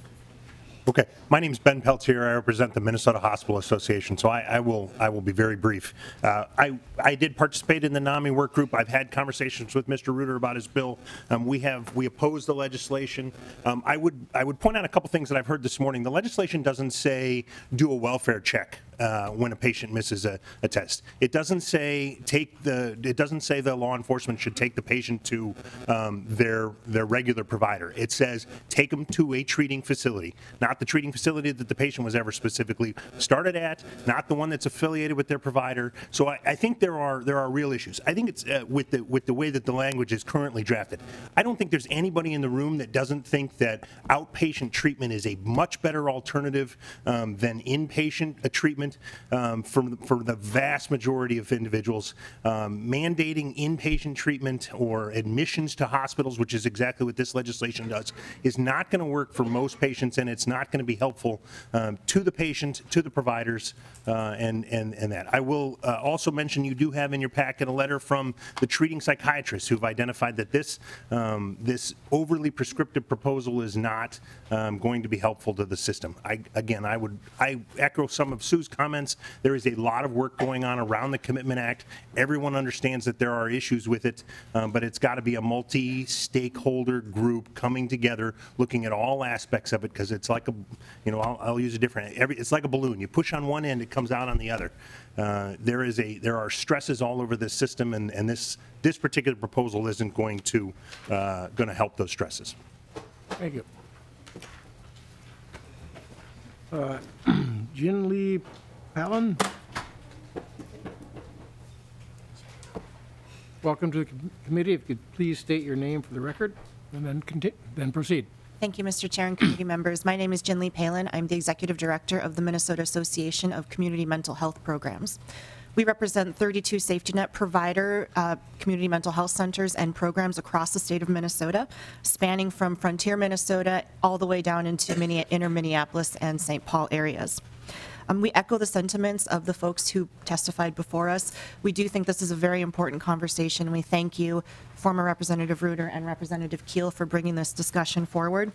Okay, my name is Ben Peltier. I represent the Minnesota Hospital Association, so I will be very brief. I did participate in the NAMI work group. I've had conversations with Mr. Reuter about his bill. We oppose the legislation. I would point out a couple things that I've heard this morning. The legislation doesn't say do a welfare check when a patient misses a test. It doesn't say the law enforcement should take the patient to their regular provider. It says take them to a treating facility, not the treating facility that the patient was ever specifically started at, not the one that's affiliated with their provider. So I think there are real issues. I think it's with the way that the language is currently drafted. I don't think there's anybody in the room that doesn't think that outpatient treatment is a much better alternative than inpatient treatment. For the vast majority of individuals. Mandating inpatient treatment or admissions to hospitals, which is exactly what this legislation does, is not going to work for most patients, and it's not going to be helpful to the patient, to the providers, and that. I will also mention you do have in your packet a letter from the treating psychiatrists who've identified that this overly prescriptive proposal is not going to be helpful to the system. I echo some of Sue's comments. There is a lot of work going on around the Commitment Act. Everyone understands that there are issues with it, but it's got to be a multi-stakeholder group coming together, looking at all aspects of it, because it's like I'll use a different. It's like a balloon. You push on one end, it comes out on the other. There are stresses all over this system, and this particular proposal isn't going to help those stresses. Thank you. Jin Lee Palin. Welcome to the committee. If you could please state your name for the record and then proceed. Thank you, Mr. Chair and committee members. My name is Jin Lee Palin. I'm the Executive Director of the Minnesota Association of Community Mental Health Programs. We represent 32 safety net provider community mental health centers and programs across the state of Minnesota, spanning from Frontier, Minnesota, all the way down into inner Minneapolis and St. Paul areas. We echo the sentiments of the folks who testified before us. We do think this is a very important conversation. We thank you, former Representative Reuter and Representative Kiel, for bringing this discussion forward.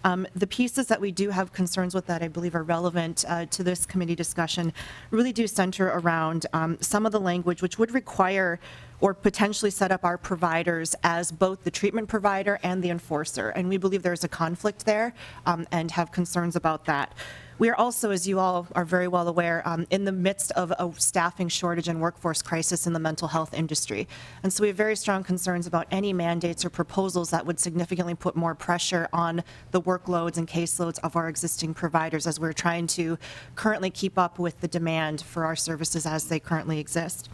The pieces that we do have concerns with that I believe are relevant to this committee discussion really do center around some of the language which would require or potentially set up our providers as both the treatment provider and the enforcer. And we believe there's a conflict there and have concerns about that. We are also, as you all are very well aware, in the midst of a staffing shortage and workforce crisis in the mental health industry. And so we have very strong concerns about any mandates or proposals that would significantly put more pressure on the workloads and caseloads of our existing providers as we're trying to currently keep up with the demand for our services as they currently exist.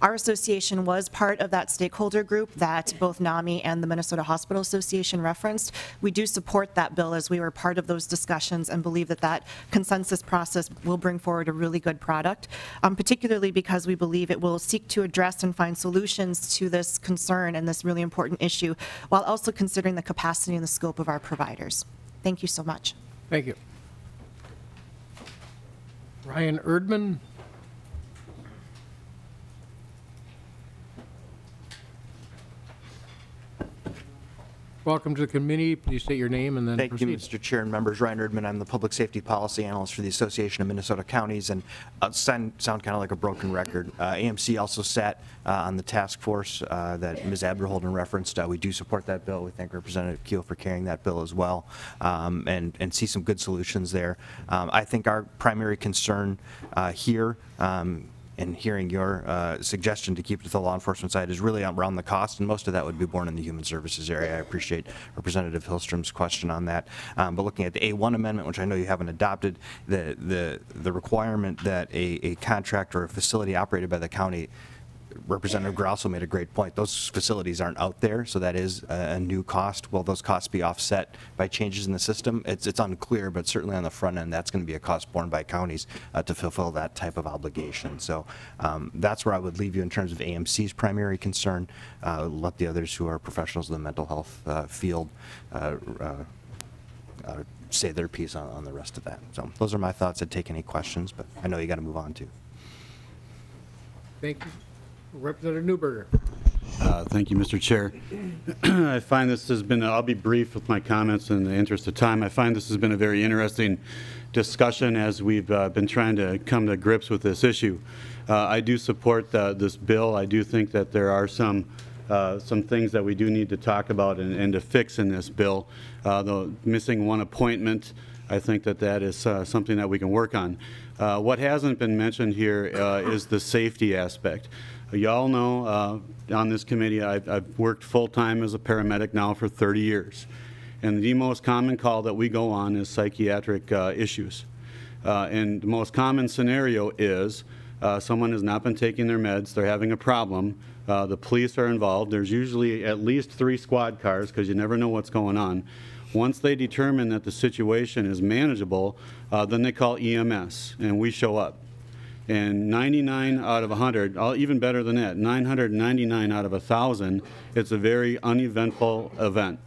Our association was part of that stakeholder group that both NAMI and the Minnesota Hospital Association referenced. We do support that bill as we were part of those discussions and believe that that consensus process will bring forward a really good product, particularly because we believe it will seek to address and find solutions to this concern and this really important issue, while also considering the capacity and the scope of our providers. Thank you so much. Thank you. Ryan Erdman. Welcome to the committee. Please state your name and then Thank proceed. you, Mr. Chair and members. Ryan Erdman, I'm the Public Safety Policy Analyst for the Association of Minnesota Counties, and sound kind of like a broken record. AMC also sat on the task force that Ms. Abderholden referenced. We do support that bill. We thank Representative Kiel for carrying that bill as well, and see some good solutions there. I think our primary concern here and hearing your suggestion to keep it to the law enforcement side is really around the cost, and most of that would be borne in the human services area. I appreciate Representative Hillstrom's question on that. But looking at the A1 amendment, which I know you haven't adopted, the requirement that a contract or a facility operated by the county, Representative Grosso made a great point. Those facilities aren't out there, so that is a new cost. Will those costs be offset by changes in the system? It's unclear, but certainly on the front end, that's going to be a cost borne by counties to fulfill that type of obligation. So that's where I would leave you in terms of AMC's primary concern. Let the others who are professionals in the mental health field say their piece on the rest of that. So those are my thoughts. I'd take any questions, but I know you got to move on too. Thank you. Representative Newberger. Thank you, Mr. Chair. I find this has been, I'll be brief with my comments in the interest of time. I find this has been a very interesting discussion as we've been trying to come to grips with this issue. I do support this bill. I do think that there are some things that we do need to talk about and to fix in this bill. The missing one appointment, I think that is something that we can work on. What hasn't been mentioned here is the safety aspect. Y'all know on this committee I've worked full-time as a paramedic now for 30 years. And the most common call that we go on is psychiatric issues. And the most common scenario is someone has not been taking their meds, they're having a problem, the police are involved, there's usually at least 3 squad cars because you never know what's going on. Once they determine that the situation is manageable, then they call EMS and we show up. And 99 out of 100, even better than that, 999 out of 1,000, it's a very uneventful event.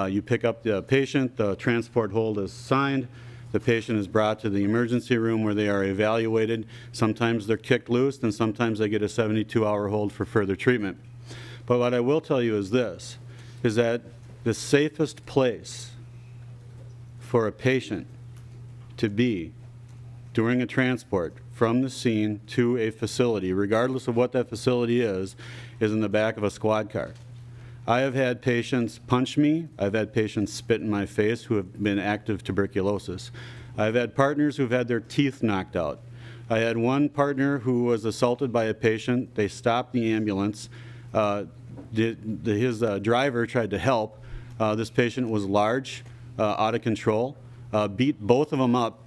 You pick up the patient, the transport hold is signed, the patient is brought to the emergency room where they are evaluated. Sometimes they're kicked loose and sometimes they get a 72-hour hold for further treatment. But what I will tell you is this, is that the safest place for a patient to be during a transport from the scene to a facility, regardless of what that facility is in the back of a squad car. I have had patients punch me. I've had patients spit in my face who have been active tuberculosis. I've had partners who've had their teeth knocked out. I had one partner who was assaulted by a patient. They stopped the ambulance. His driver tried to help. This patient was large, out of control, beat both of them up,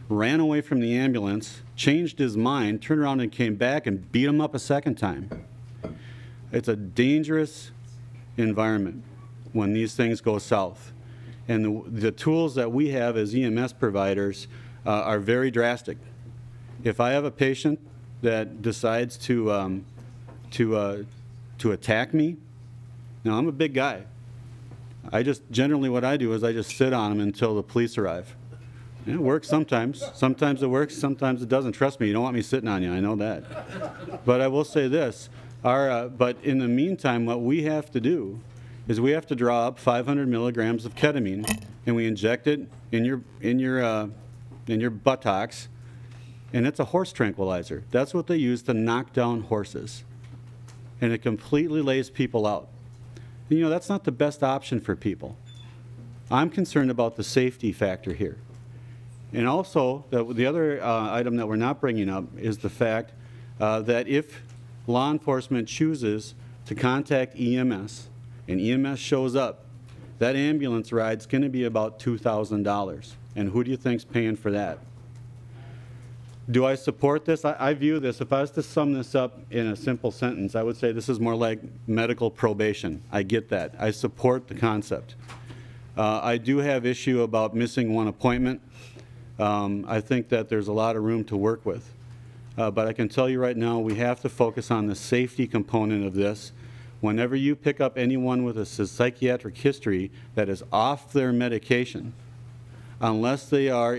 ran away from the ambulance, changed his mind, turned around and came back and beat him up a second time. It's a dangerous environment when these things go south. And the tools that we have as EMS providers are very drastic. If I have a patient that decides to attack me, now I'm a big guy. Generally what I do is I just sit on them until the police arrive. It works sometimes. Sometimes it works, sometimes it doesn't. Trust me, you don't want me sitting on you, I know that. But I will say this, but in the meantime, what we have to do is we have to draw up 500 milligrams of ketamine and we inject it in your buttocks, and it's a horse tranquilizer. That's what they use to knock down horses. And it completely lays people out. You know, that's not the best option for people. I'm concerned about the safety factor here. And also, the other item that we're not bringing up is the fact that if law enforcement chooses to contact EMS and EMS shows up, that ambulance ride's going to be about $2,000. And who do you think's paying for that? Do I support this? I view this, if I was to sum this up in a simple sentence, I would say this is more like medical probation. I get that. I support the concept. I do have issue about missing one appointment. I think that there's a lot of room to work with. But I can tell you right now, we have to focus on the safety component of this. Whenever you pick up anyone with a psychiatric history that is off their medication, unless they are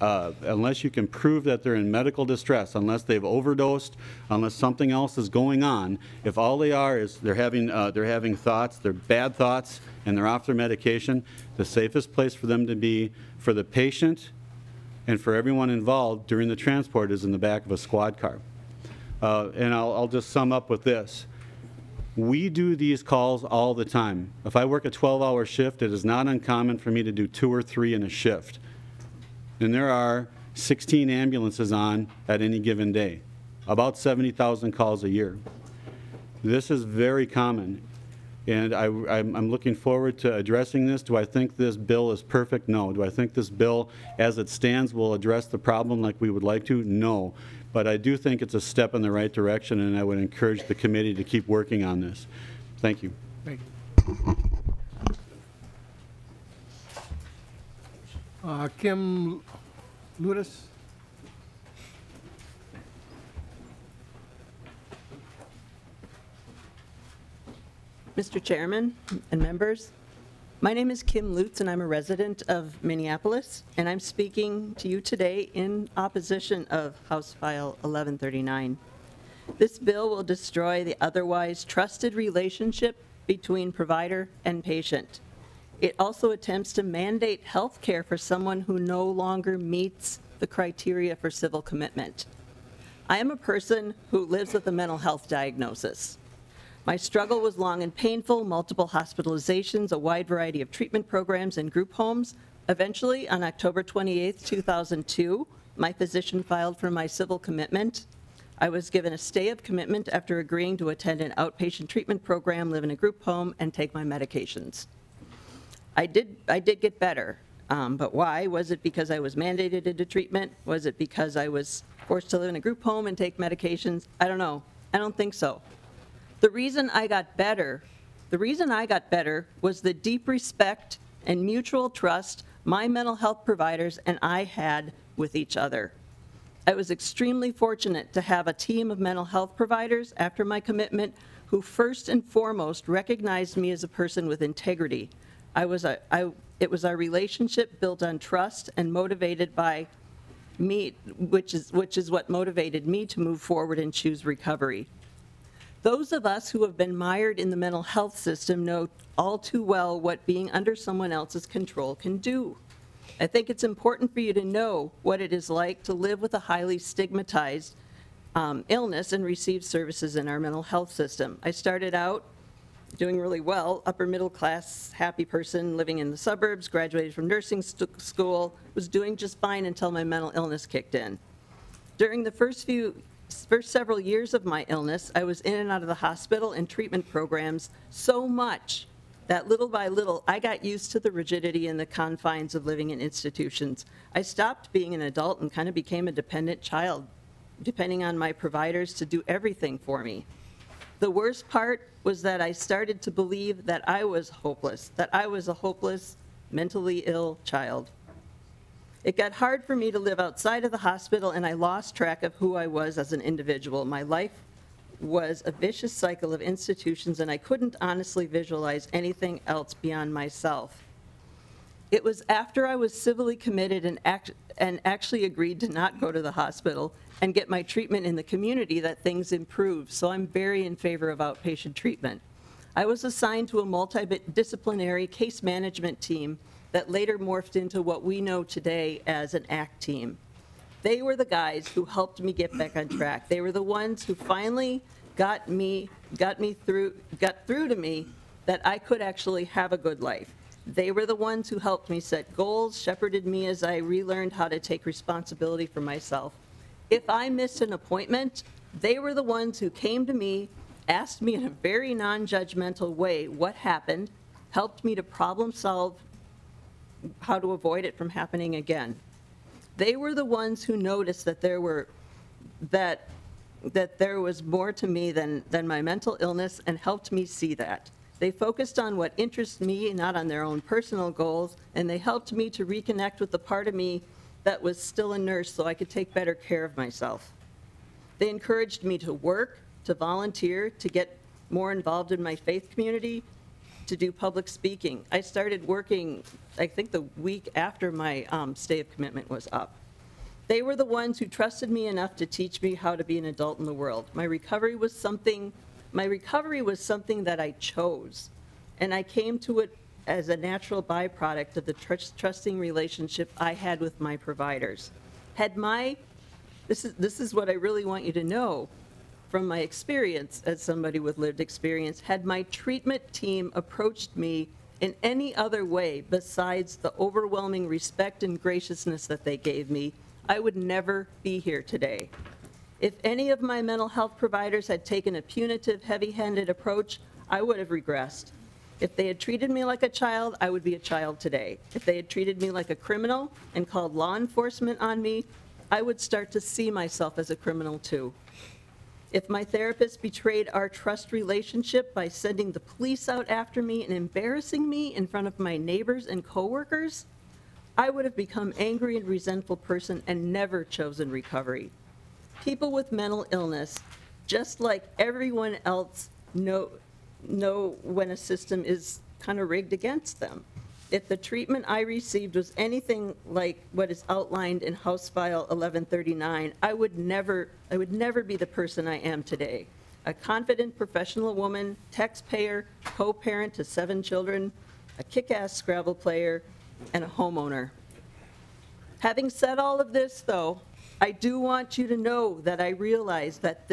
unless you can prove that they're in medical distress, unless they've overdosed, unless something else is going on, if all they are is they're having thoughts, they're bad thoughts, and they're off their medication, the safest place for them to be for the patient and for everyone involved during the transport is in the back of a squad car. And I'll just sum up with this. We do these calls all the time. If I work a 12-hour shift, it is not uncommon for me to do 2 or 3 in a shift. And there are 16 ambulances on at any given day, about 70,000 calls a year. This is very common, and I'm looking forward to addressing this. Do I think this bill is perfect? No. Do I think this bill, as it stands, will address the problem like we would like to? No. But I do think it's a step in the right direction, and I would encourage the committee to keep working on this. Thank you. Thank you. Kim Ludis? Mr. Chairman and members, my name is Kim Lutz, and I'm a resident of Minneapolis, and I'm speaking to you today in opposition of House File 1139. This bill will destroy the otherwise trusted relationship between provider and patient. It also attempts to mandate health care for someone who no longer meets the criteria for civil commitment. I am a person who lives with a mental health diagnosis. My struggle was long and painful, multiple hospitalizations, a wide variety of treatment programs and group homes. Eventually, on October 28, 2002, my physician filed for my civil commitment. I was given a stay of commitment after agreeing to attend an outpatient treatment program, live in a group home, and take my medications. I did get better, but why? Was it because I was mandated into treatment? Was it because I was forced to live in a group home and take medications? I don't know. I don't think so. The reason I got better was the deep respect and mutual trust my mental health providers and I had with each other. I was extremely fortunate to have a team of mental health providers after my commitment who first and foremost recognized me as a person with integrity. It was our relationship built on trust and motivated by me, which is what motivated me to move forward and choose recovery. Those of us who have been mired in the mental health system know all too well what being under someone else's control can do. I think it's important for you to know what it is like to live with a highly stigmatized illness and receive services in our mental health system. I started out doing really well, upper middle class, happy person living in the suburbs, graduated from nursing school, was doing just fine until my mental illness kicked in. During the first several years of my illness, I was in and out of the hospital and treatment programs so much that little by little, I got used to the rigidity and the confines of living in institutions. I stopped being an adult and kind of became a dependent child, depending on my providers to do everything for me. The worst part was that I started to believe that I was hopeless, that I was a hopeless, mentally ill child. It got hard for me to live outside of the hospital, and I lost track of who I was as an individual. My life was a vicious cycle of institutions, and I couldn't honestly visualize anything else beyond myself. It was after I was civilly committed and actually agreed to not go to the hospital and get my treatment in the community that things improved, so I'm very in favor of outpatient treatment. I was assigned to a multidisciplinary case management team that later morphed into what we know today as an ACT team. They were the guys who helped me get back on track. They were the ones who finally got through to me that I could actually have a good life. They were the ones who helped me set goals, shepherded me as I relearned how to take responsibility for myself. If I missed an appointment, they were the ones who came to me, asked me in a very non-judgmental way what happened, helped me to problem solve how to avoid it from happening again. They were the ones who noticed that there was more to me than my mental illness and helped me see that. They focused on what interests me, not on their own personal goals, and they helped me to reconnect with the part of me that was still a nurse so I could take better care of myself. They encouraged me to work, to volunteer, to get more involved in my faith community, to do public speaking. I started working, I think, the week after my stay of commitment was up. They were the ones who trusted me enough to teach me how to be an adult in the world. My recovery was something that I chose, and I came to it as a natural byproduct of the trusting relationship I had with my providers. This is what I really want you to know from my experience as somebody with lived experience. Had my treatment team approached me in any other way besides the overwhelming respect and graciousness that they gave me, I would never be here today. If any of my mental health providers had taken a punitive, heavy-handed approach, I would have regressed. If they had treated me like a child, I would be a child today. If they had treated me like a criminal and called law enforcement on me, I would start to see myself as a criminal too. If my therapist betrayed our trust relationship by sending the police out after me and embarrassing me in front of my neighbors and coworkers, I would have become angry and resentful person and never chosen recovery. People with mental illness, just like everyone else, know when a system is kind of rigged against them. If the treatment I received was anything like what is outlined in House File 1139, I would never be the person I am today. A confident professional woman, taxpayer, co-parent to 7 children, a kick-ass Scrabble player, and a homeowner. Having said all of this, though, I do want you to know that I realize that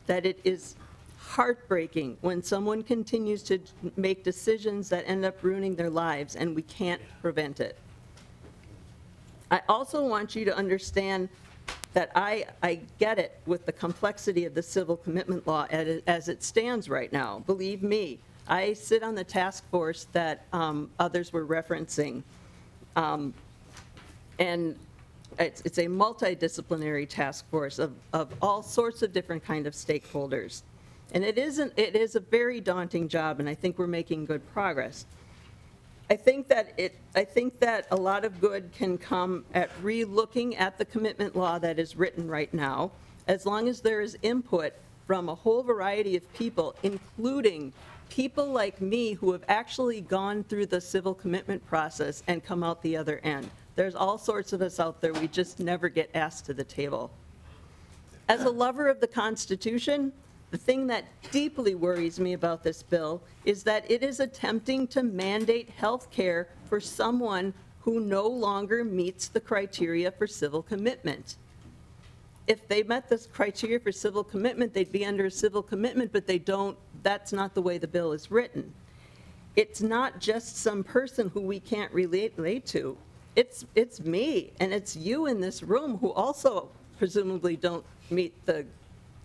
it is heartbreaking when someone continues to make decisions that end up ruining their lives, and we can't prevent it. I also want you to understand that I get it with the complexity of the civil commitment law as it stands right now. Believe me, I sit on the task force that others were referencing. And it's a multidisciplinary task force of all sorts of different kind of stakeholders. And it is a very daunting job, and I think we're making good progress. I think that a lot of good can come at re-looking at the commitment law that is written right now, as long as there is input from a whole variety of people, including people like me who have actually gone through the civil commitment process and come out the other end. There's all sorts of us out there, we just never get asked to the table. As a lover of the Constitution, the thing that deeply worries me about this bill is that it is attempting to mandate health care for someone who no longer meets the criteria for civil commitment. If they met this criteria for civil commitment, they'd be under a civil commitment, but they don't. That's not the way the bill is written. It's not just some person who we can't relate to. It's me, and it's you in this room who also presumably don't meet the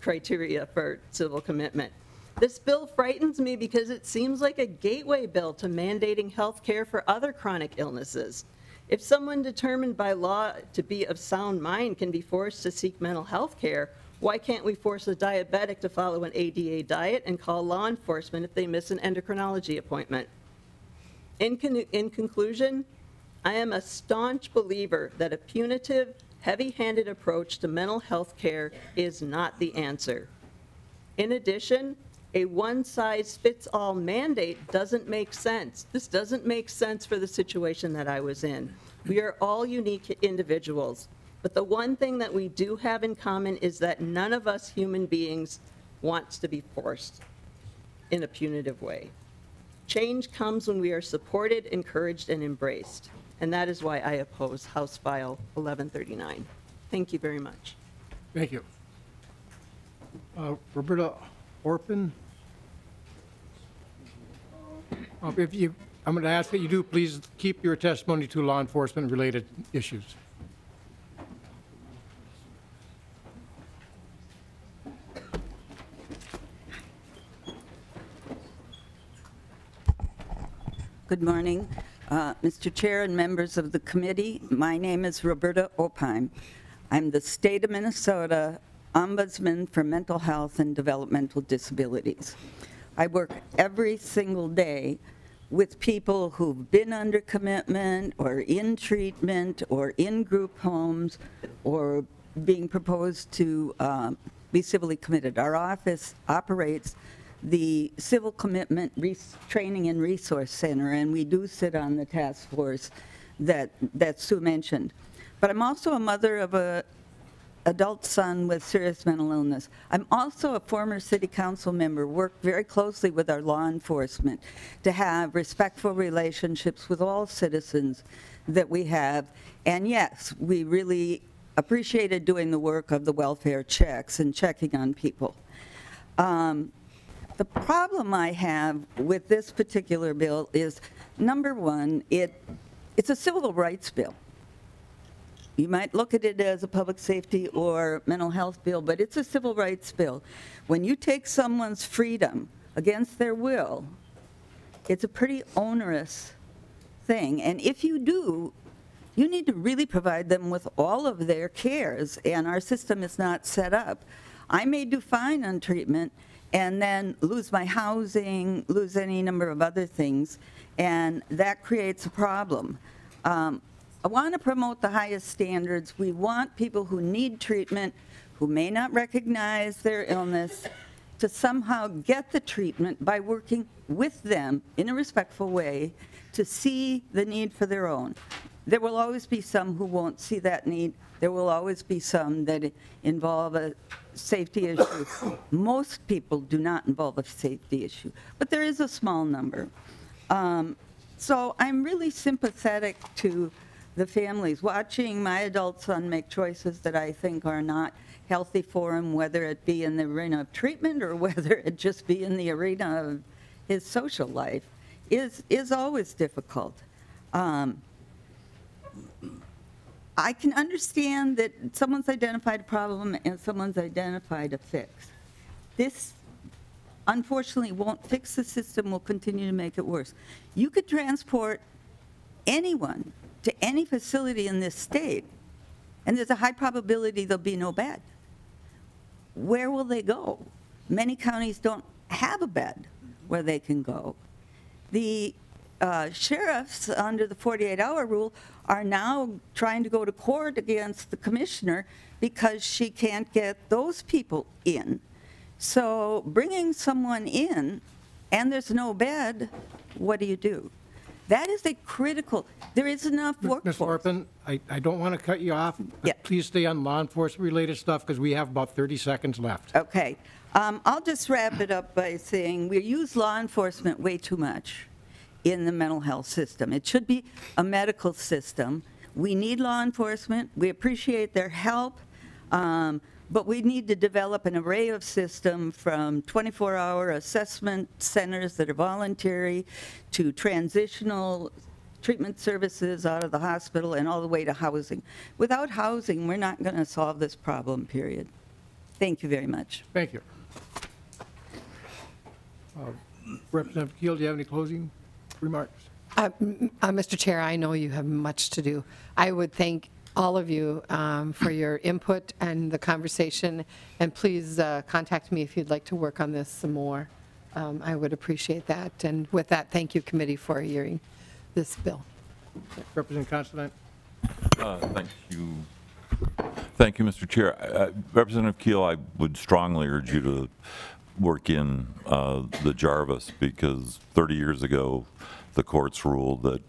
criteria for civil commitment. This bill frightens me because it seems like a gateway bill to mandating health care for other chronic illnesses. If someone determined by law to be of sound mind can be forced to seek mental health care, why can't we force a diabetic to follow an ADA diet and call law enforcement if they miss an endocrinology appointment? In conclusion, I am a staunch believer that a punitive, heavy-handed approach to mental health care is not the answer. In addition, a one-size-fits-all mandate doesn't make sense. This doesn't make sense for the situation that I was in. We are all unique individuals, but the one thing that we do have in common is that none of us human beings wants to be forced in a punitive way. Change comes when we are supported, encouraged, and embraced. And that is why I oppose House File 1139. Thank you very much. Thank you. Roberta Orpin. I'm going to ask that you do please keep your testimony to law enforcement related issues. Good morning, Mr. Chair and members of the committee. My name is Roberta Opheim. I'm the State of Minnesota Ombudsman for Mental Health and Developmental Disabilities. I work every single day with people who've been under commitment or in treatment or in group homes or being proposed to be civilly committed. Our office operates the Civil Commitment Training and Resource Center, and we do sit on the task force that Sue mentioned. But I'm also a mother of an adult son with serious mental illness. I'm also a former city council member, worked very closely with our law enforcement to have respectful relationships with all citizens that we have. And yes, we really appreciated doing the work of the welfare checks and checking on people. The problem I have with this particular bill is, number one, it's a civil rights bill. You might look at it as a public safety or mental health bill, but it's a civil rights bill. When you take someone's freedom against their will, it's a pretty onerous thing. And if you do, you need to really provide them with all of their cares, and our system is not set up. I may do fine on treatment and then lose my housing, lose any number of other things, and that creates a problem. I want to promote the highest standards. We want people who need treatment, who may not recognize their illness, to somehow get the treatment by working with them in a respectful way to see the need for their own. There will always be some who won't see that need. There will always be some that involve a safety issue. Most people do not involve a safety issue, but there is a small number. So I'm really sympathetic to the families watching my adult son make choices that I think are not healthy for him, whether it be in the arena of treatment or whether it just be in the arena of his social life, is always difficult. I can understand that someone's identified a problem and someone's identified a fix. This, unfortunately, won't fix the system, will continue to make it worse. You could transport anyone to any facility in this state, and there's a high probability there'll be no bed. Where will they go? Many counties don't have a bed where they can go. The sheriffs, under the 48-hour rule, are now trying to go to court against the commissioner because she can't get those people in. So bringing someone in and there's no bed, what do you do? That is a critical, there is enough workforce. Ms. Orphan, I don't want to cut you off, but please stay on law enforcement-related stuff because we have about 30 seconds left. Okay. I'll just wrap it up by saying we use law enforcement way too much in the mental health system. It should be a medical system. We need law enforcement. We appreciate their help. But we need to develop an array of system from 24-hour assessment centers that are voluntary to transitional treatment services out of the hospital and all the way to housing. Without housing, we're not going to solve this problem, period. Thank you very much. Thank you. Representative Kiel, do you have any closing remarks? Mr. Chair, I know you have much to do. I would thank all of you for your input and the conversation, and please contact me if you'd like to work on this some more. I would appreciate that. And with that, thank you, committee, for hearing this bill. Representative Considine. Thank you. Thank you, Mr. Chair. Representative Kiel, I would strongly urge you to work in the Jarvis, because 30 years ago, the courts ruled that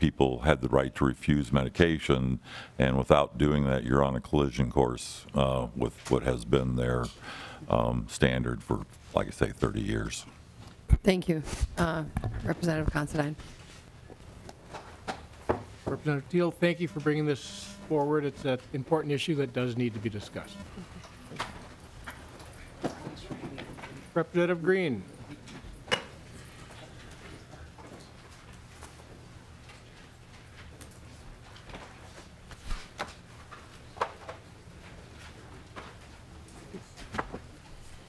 people had the right to refuse medication, and without doing that, you're on a collision course with what has been their standard for, like I say, 30 years. Thank you, Representative Considine. Representative Teal, thank you for bringing this forward. It's an important issue that does need to be discussed. Representative Green.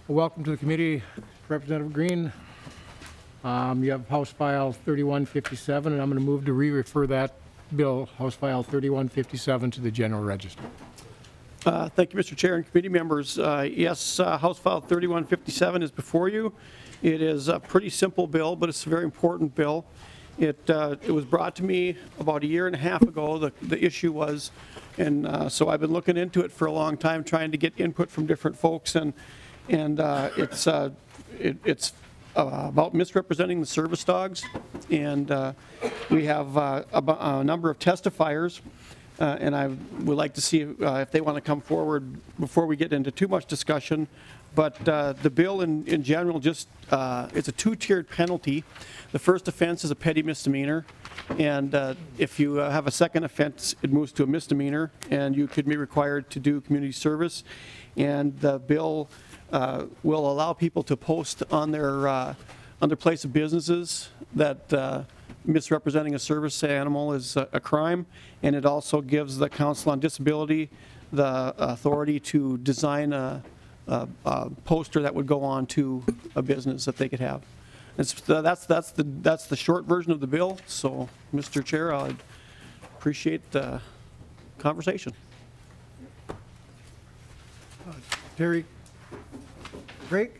Welcome to the committee, Representative Green. You have House File 3157, and I'm going to move to re-refer that bill, House File 3157, to the General Register. Thank you, Mr. Chair and committee members. Yes, House File 3157 is before you. It is a pretty simple bill, but it's a very important bill. It was brought to me about a year and a half ago. The issue was, and so I've been looking into it for a long time, trying to get input from different folks, and it's about misrepresenting the service dogs, and we have a number of testifiers, and I would like to see if they want to come forward before we get into too much discussion. But the bill in general just, it's a two-tiered penalty. The first offense is a petty misdemeanor, and if you have a second offense, it moves to a misdemeanor, and you could be required to do community service. And the bill will allow people to post on their place of businesses that misrepresenting a service animal is a crime, and it also gives the Council on Disability the authority to design a poster that would go on to a business that they could have. That's the short version of the bill. So, Mr. Chair, I'd appreciate the conversation. Terry Craig?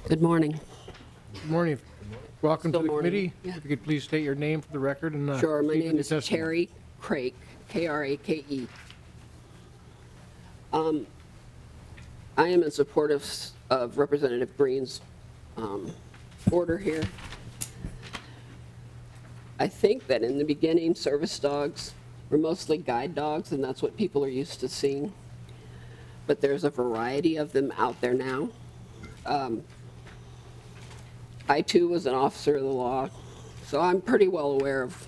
Good morning. Good morning. Welcome to Good the morning. committee. Yeah. If you could please state your name for the record and Sure, my speak name to is the testimony. Terry Crake, K-R-A-K-E. I am in support of Representative Green's order here. I think that in the beginning, service dogs were mostly guide dogs, and that's what people are used to seeing. But there's a variety of them out there now. I, too, was an officer of the law, so I'm pretty well aware of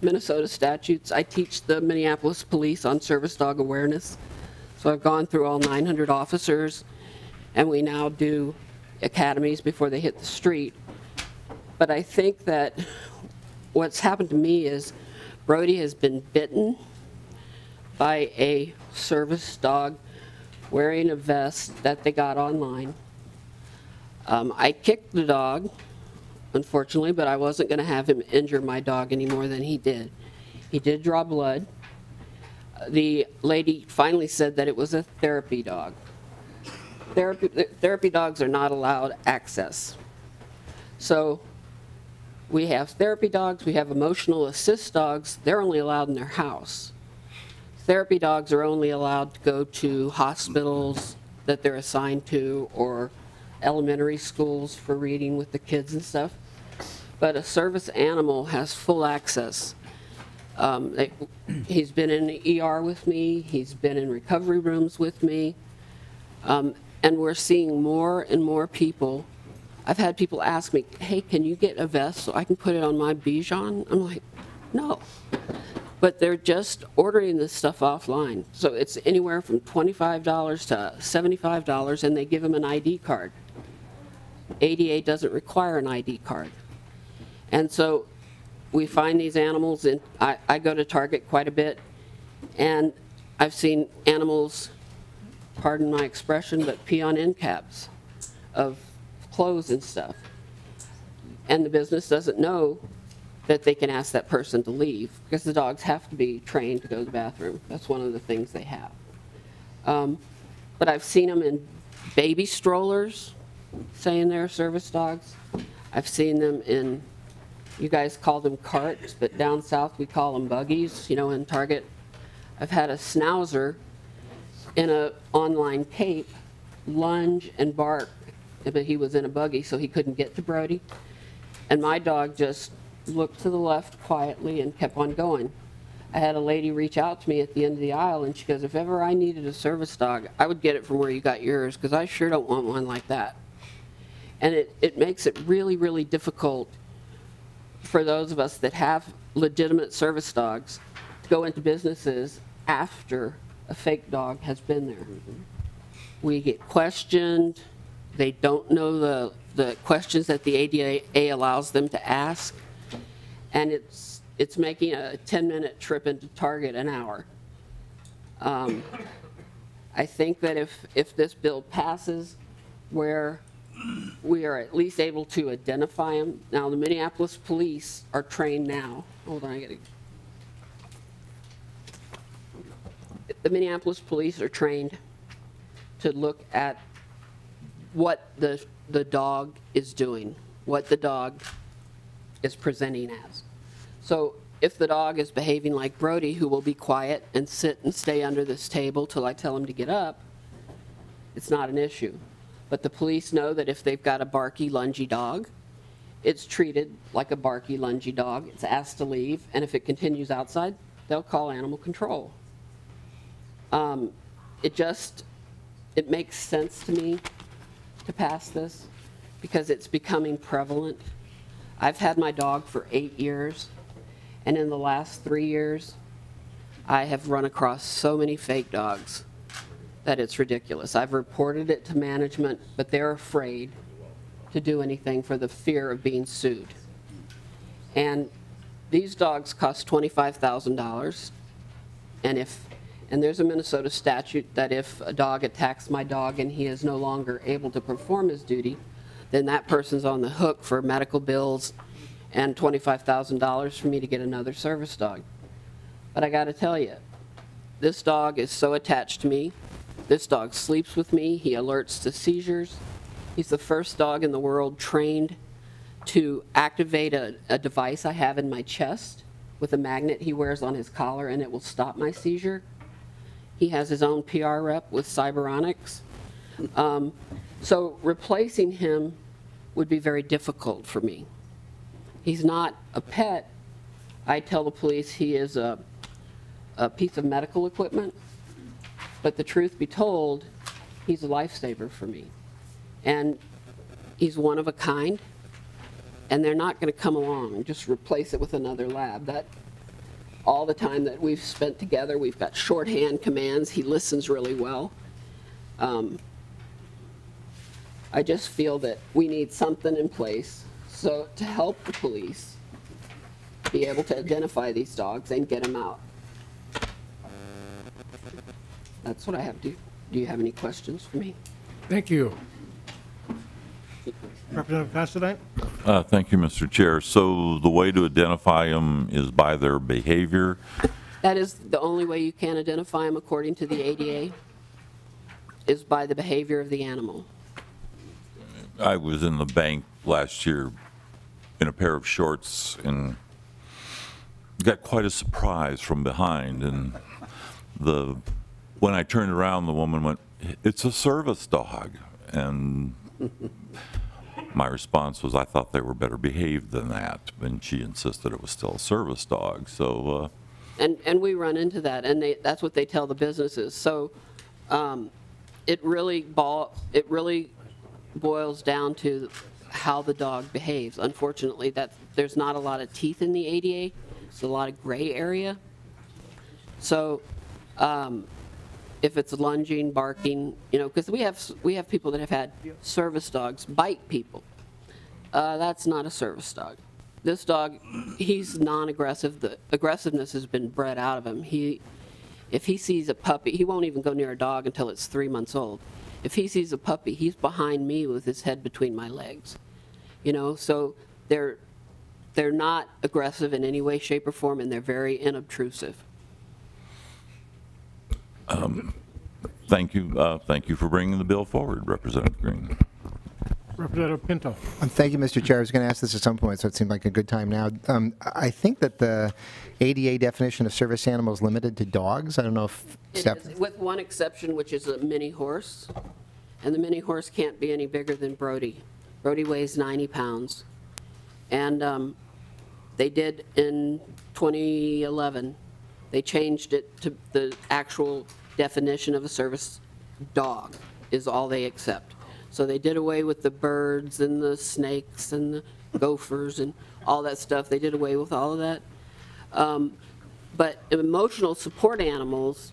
Minnesota statutes. I teach the Minneapolis police on service dog awareness, so I've gone through all 900 officers, and we now do academies before they hit the street. But I think that what's happened to me is Brody has been bitten by a service dog wearing a vest that they got online. I kicked the dog, unfortunately, but I wasn't going to have him injure my dog any more than he did. He did draw blood. The lady finally said that it was a therapy dog. Therapy dogs are not allowed access. So we have therapy dogs, we have emotional assist dogs. They're only allowed in their house. Therapy dogs are only allowed to go to hospitals that they're assigned to or elementary schools for reading with the kids and stuff. But a service animal has full access. He's been in the ER with me, he's been in recovery rooms with me, and we're seeing more and more people. I've had people ask me, hey, can you get a vest so I can put it on my Bichon? I'm like, no. But they're just ordering this stuff offline. So it's anywhere from $25 to $75, and they give them an ID card. ADA doesn't require an ID card. And so we find these animals, and I go to Target quite a bit, and I've seen animals, pardon my expression, but pee on end caps of clothes and stuff. And the business doesn't know that they can ask that person to leave because the dogs have to be trained to go to the bathroom. That's one of the things they have. But I've seen them in baby strollers, saying they're service dogs. I've seen them in, you guys call them carts, but down south we call them buggies, you know, in Target. I've had a schnauzer in an online tape lunge and bark, but he was in a buggy, so he couldn't get to Brody. And my dog just looked to the left quietly and kept on going. I had a lady reach out to me at the end of the aisle, and she goes, if ever I needed a service dog, I would get it from where you got yours, because I sure don't want one like that. And it makes it really, really difficult for those of us that have legitimate service dogs to go into businesses after a fake dog has been there. We get questioned. They don't know the questions that the ADA allows them to ask. And it's making a 10-minute trip into Target an hour. I think that if this bill passes, where we are at least able to identify them. Now, the Minneapolis police are trained now. Hold on, the Minneapolis police are trained to look at what the dog is doing, what the dog is presenting as. So if the dog is behaving like Brody, who will be quiet and sit and stay under this table till I tell him to get up, it's not an issue. But the police know that if they've got a barky, lungy dog, it's treated like a barky, lungy dog. It's asked to leave, and if it continues outside, they'll call animal control. It makes sense to me to pass this because it's becoming prevalent. I've had my dog for 8 years, and in the last 3 years, I have run across so many fake dogs that it's ridiculous. I've reported it to management, but they're afraid to do anything for the fear of being sued. And these dogs cost $25,000, and there's a Minnesota statute that if a dog attacks my dog and he is no longer able to perform his duty, then that person's on the hook for medical bills and $25,000 for me to get another service dog. But I got to tell you, this dog is so attached to me. This dog sleeps with me. He alerts to seizures. He's the first dog in the world trained to activate a device I have in my chest with a magnet he wears on his collar, and it will stop my seizure. He has his own PR rep with Cyberonics. So replacing him would be very difficult for me. He's not a pet. I tell the police he is a piece of medical equipment, but the truth be told, he's a lifesaver for me. And he's one of a kind, and they're not going to come along and just replace it with another lab. That all the time that we've spent together, we've got shorthand commands. He listens really well. I just feel that we need something in place so to help the police be able to identify these dogs and get them out. That's what I have to do. Do you have any questions for me? Thank you. Representative Considine? Thank you, Mr. Chair. So the way to identify them is by their behavior? That is the only way you can identify them according to the ADA, is by the behavior of the animal. I was in the bank last year in a pair of shorts and got quite a surprise from behind. And when I turned around, the woman went, "It's a service dog." And my response was, I thought they were better behaved than that. And she insisted it was still a service dog. So, and we run into that, and that's what they tell the businesses. So it really boils down to how the dog behaves. Unfortunately, there's not a lot of teeth in the ADA. It's a lot of gray area. So if it's lunging, barking, because we have people that have had service dogs bite people. That's not a service dog. This dog, he's non-aggressive. The aggressiveness has been bred out of him. If he sees a puppy, he won't even go near a dog until it's 3 months old. If he sees a puppy, he's behind me with his head between my legs. So they're not aggressive in any way, shape, or form, and they're very inobtrusive. thank you for bringing the bill forward, Representative Green. Representative Pinto. Thank you, Mr. Chair. I was going to ask this at some point, so it seemed like a good time now. I think that the ADA definition of service animal is limited to dogs. I don't know if It is, with one exception, which is a mini horse. And the mini horse can't be any bigger than Brody. Brody weighs 90 pounds. And they did in 2011, they changed it to the actual definition of a service dog is all they accept. So they did away with the birds and the snakes and the gophers and all that stuff. They did away with all of that. But emotional support animals,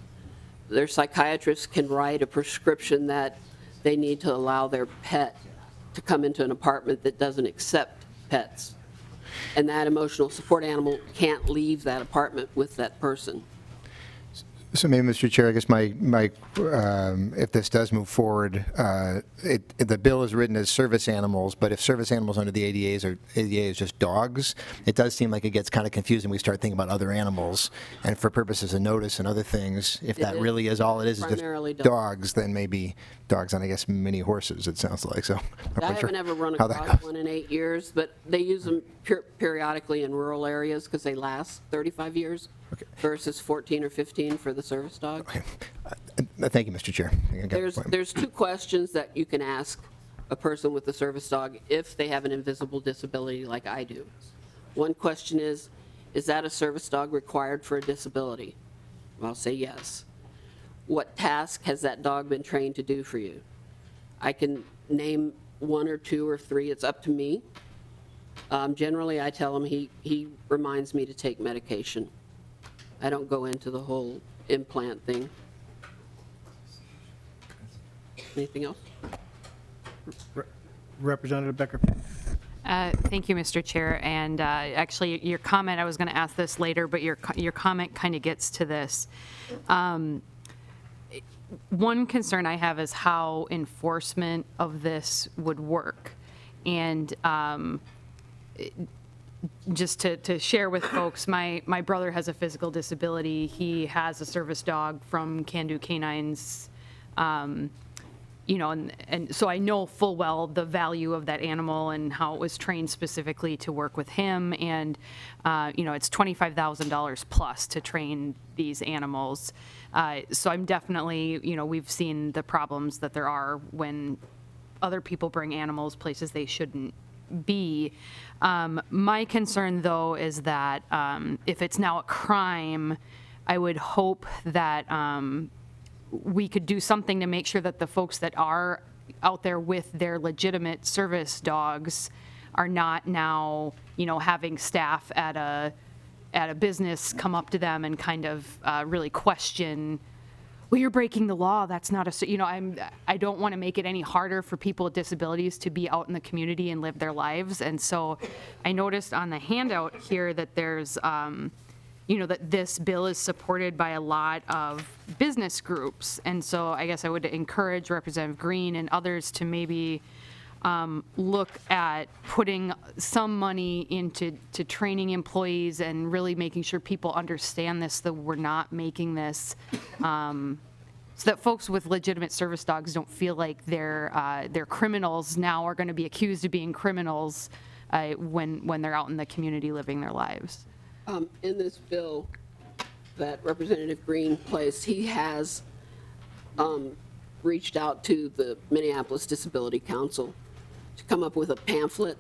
their psychiatrists can write a prescription that they need to allow their pet to come into an apartment that doesn't accept pets. And that emotional support animal can't leave that apartment with that person. So maybe, Mr. Chair, I guess if this does move forward, the bill is written as service animals, but if service animals under the ADA is just dogs, it does seem like it gets kind of confusing. We start thinking about other animals, and for purposes of notice and other things, if that really is all it is just dogs, then maybe dogs on, I guess, mini horses, it sounds like. So I haven't ever run across one in 8 years, but they use them periodically in rural areas because they last 35 years. Okay. Versus 14 or 15 for the service dog. Okay. Thank you, Mr. Chair. There's two questions that you can ask a person with a service dog if they have an invisible disability like I do. One question is is that a service dog required for a disability? Well, I'll say yes. What task has that dog been trained to do for you? I can name 1 or 2 or 3, it's up to me. Generally, I tell him he reminds me to take medication. I don't go into the whole implant thing. Anything else? Representative Becker. Thank you, Mr. Chair. And actually, your comment, I was going to ask this later, but your comment kind of gets to this. One concern I have is how enforcement of this would work. And just to share with folks, my brother has a physical disability. He has a service dog from Can Do Canines. You know, and so I know full well the value of that animal and how it was trained specifically to work with him. And, you know, it's $25,000 plus to train these animals. So I'm definitely, you know, we've seen the problems that there are when other people bring animals places they shouldn't be. My concern, though, is that if it's now a crime, I would hope that we could do something to make sure that the folks that are out there with their legitimate service dogs are not now, you know, having staff at a business come up to them and kind of really question, well, you're breaking the law. That's not a, you know, I don't want to make it any harder for people with disabilities to be out in the community and live their lives. And so I noticed on the handout here that there's, you know, that this bill is supported by a lot of business groups. And so I guess I would encourage Representative Green and others to maybe look at putting some money into training employees and really making sure people understand this, that we're not making this, so that folks with legitimate service dogs don't feel like they're criminals now, are going to be accused of being criminals when they're out in the community living their lives. In this bill that Representative Green placed, he has reached out to the Minneapolis Disability Council to come up with a pamphlet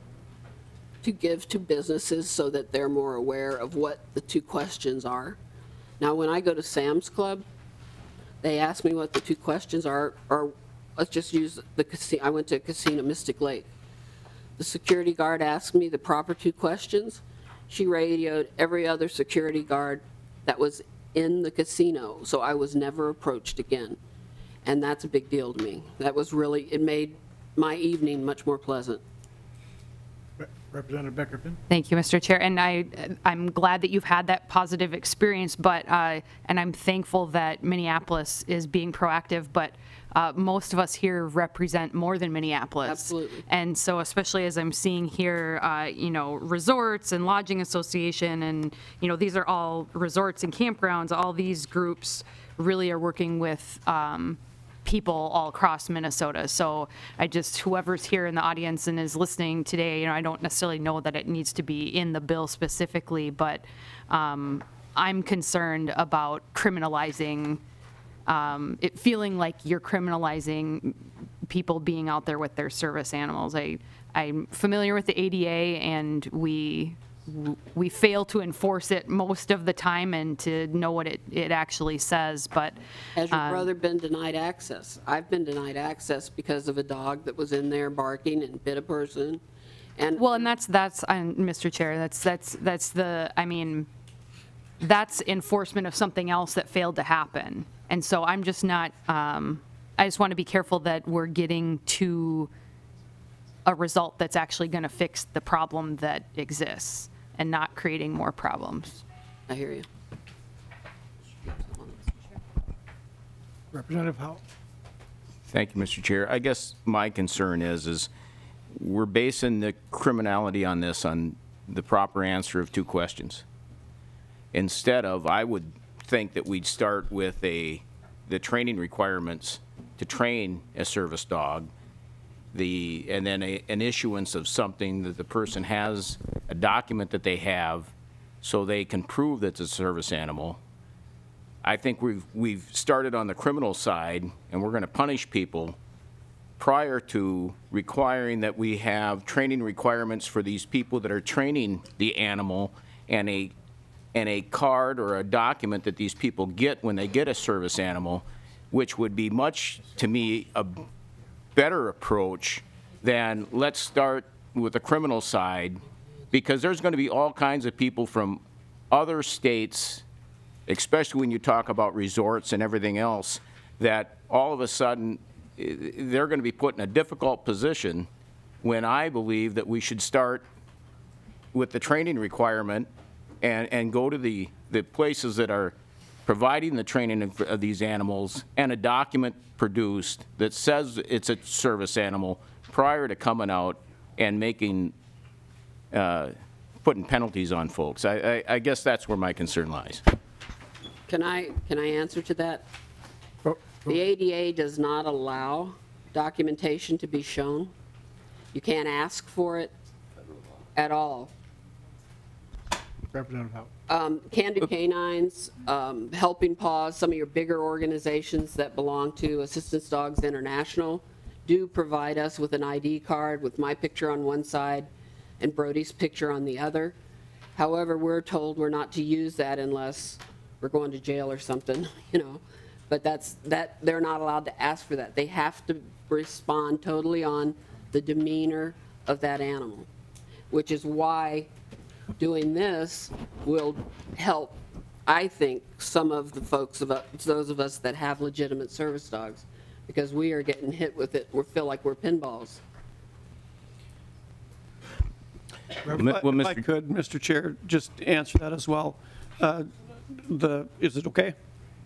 to give to businesses so that they're more aware of what the 2 questions are. Now, when I go to Sam's Club, they ask me what the 2 questions are, or let's just use the casino. I went to a casino, Mystic Lake. The security guard asked me the proper 2 questions. She radioed every other security guard that was in the casino, so I was never approached again. And that's a big deal to me. That was really, it made my evening much more pleasant. Representative Beckerman. Thank you, Mr. Chair. And I'm glad that you've had that positive experience, but and I'm thankful that Minneapolis is being proactive, but most of us here represent more than Minneapolis. Absolutely. And so especially as I'm seeing here, you know, resorts and lodging association, and, you know, these are all resorts and campgrounds, all these groups really are working with people all across Minnesota. So I just, whoever's here in the audience and is listening today, you know, I don't necessarily know that it needs to be in the bill specifically, but I'm concerned about criminalizing, it feeling like you're criminalizing people being out there with their service animals. I'm familiar with the ADA, and we fail to enforce it most of the time and to know what it actually says. But has your brother been denied access? I've been denied access because of a dog that was in there barking and bit a person. And well, and that's Mr. Chair, that's the, I mean, that's enforcement of something else that failed to happen. And so I'm just not, I just want to be careful that we're getting to a result that's actually going to fix the problem that exists and not creating more problems. I hear you. Representative Howell. Thank you, Mr. Chair. I guess my concern is we're basing the criminality on this on the proper answer of 2 questions. Instead of, I would think that we'd start with the training requirements to train a service dog, and then an issuance of something that the person has, a document that they have, so they can prove that it's a service animal. I think we've started on the criminal side, and we're going to punish people prior to requiring that we have training requirements for these people that are training the animal, and a and a card or a document that these people get when they get a service animal, which would be much, to me, a better approach than let's start with the criminal side, because there's going to be all kinds of people from other states, especially when you talk about resorts and everything else, that all of a sudden they're going to be put in a difficult position, when I believe that we should start with the training requirement and go to the places that are providing the training of these animals, and a document produced that says it's a service animal prior to coming out and making, putting penalties on folks. I guess that's where my concern lies. Can I answer to that? The ADA does not allow documentation to be shown. You can't ask for it at all. Representative Howe. Can-Do Canines, Helping Paws, some of your bigger organizations that belong to Assistance Dogs International do provide us with an ID card with my picture on one side and Brody's picture on the other. However, we're told we're not to use that unless we're going to jail or something, you know. But they're not allowed to ask for that. They have to respond totally on the demeanor of that animal, which is why doing this will help, I think, some of the folks, those of us that have legitimate service dogs, because we are getting hit with it. We feel like we're pinballs. If I could, Mr. Chair, just answer that as well. Is it okay?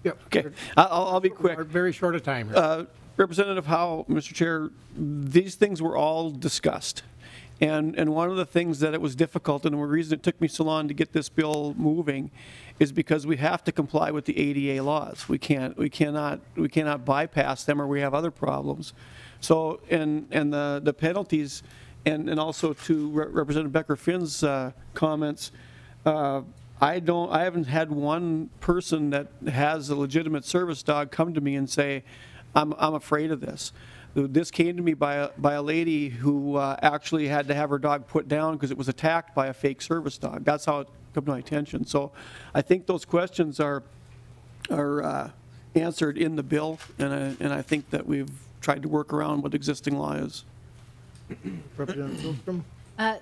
Yep. Okay. I'll be quick. Very short a time here. Representative Howe, Mr. Chair, these things were all discussed. And one of the things that it was difficult, and the reason it took me so long to get this bill moving, is because we have to comply with the ADA laws. We cannot bypass them, or we have other problems. So, and the penalties, and also to Representative Becker-Finn's comments, I haven't had one person that has a legitimate service dog come to me and say, I'm afraid of this. This came to me by a lady who actually had to have her dog put down because it was attacked by a fake service dog. That's how it came to my attention. So I think those questions are answered in the bill, and I think that we've tried to work around what existing law is. Representative Hilstrom?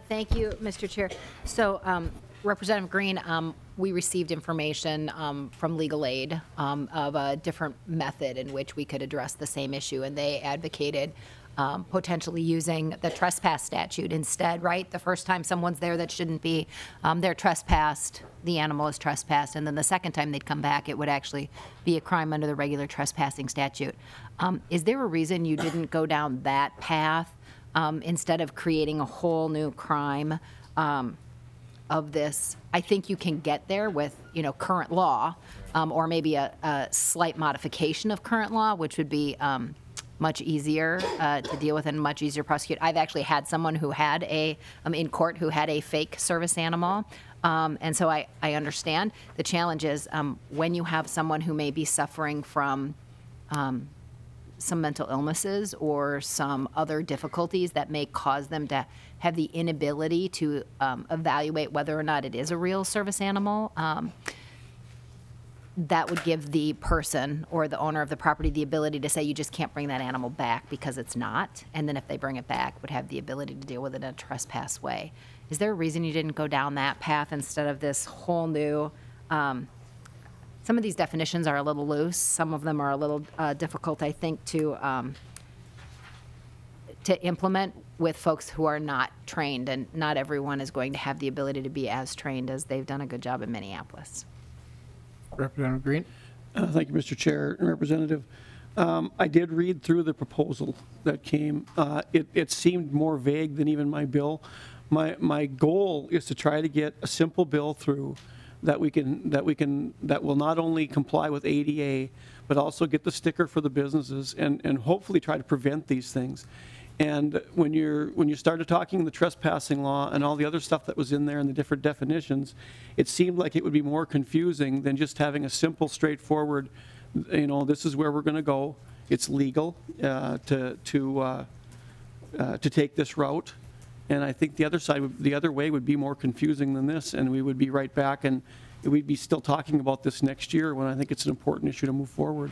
Thank you, Mr. Chair. So, Representative Green, we received information from Legal Aid of a different method in which we could address the same issue, and they advocated potentially using the trespass statute instead, right? The first time someone's there that shouldn't be, they're trespassed, the animal is trespassed, and then the second time they'd come back, it would actually be a crime under the regular trespassing statute. Is there a reason you didn't go down that path instead of creating a whole new crime of this? I think you can get there with, current law, or maybe a slight modification of current law, which would be much easier to deal with and much easier to prosecute. I've actually had someone who had in court who had a fake service animal, and so I understand. The challenge is when you have someone who may be suffering from some mental illnesses or some other difficulties that may cause them to have the inability to evaluate whether or not it is a real service animal, that would give the person or the owner of the property the ability to say, you just can't bring that animal back because it's not. And then if they bring it back, would have the ability to deal with it in a trespass way. Is there a reason you didn't go down that path instead of this whole new, some of these definitions are a little loose. Some of them are a little difficult, I think, to implement with folks who are not trained, and not everyone is going to have the ability to be as trained as they've done a good job in Minneapolis. Representative Green? Thank you, Mr. Chair and Representative. I did read through the proposal that came. It seemed more vague than even my bill. My goal is to try to get a simple bill through that will not only comply with ADA, but also get the sticker for the businesses and hopefully try to prevent these things. And when you started talking the trespassing law and all the other stuff that was in there and the different definitions, it seemed like it would be more confusing than just having a simple, straightforward, this is where we're going to go. It's legal to take this route, And I think the other side, the other way would be more confusing than this, and we would be right back, and we'd be still talking about this next year when I think it's an important issue to move forward.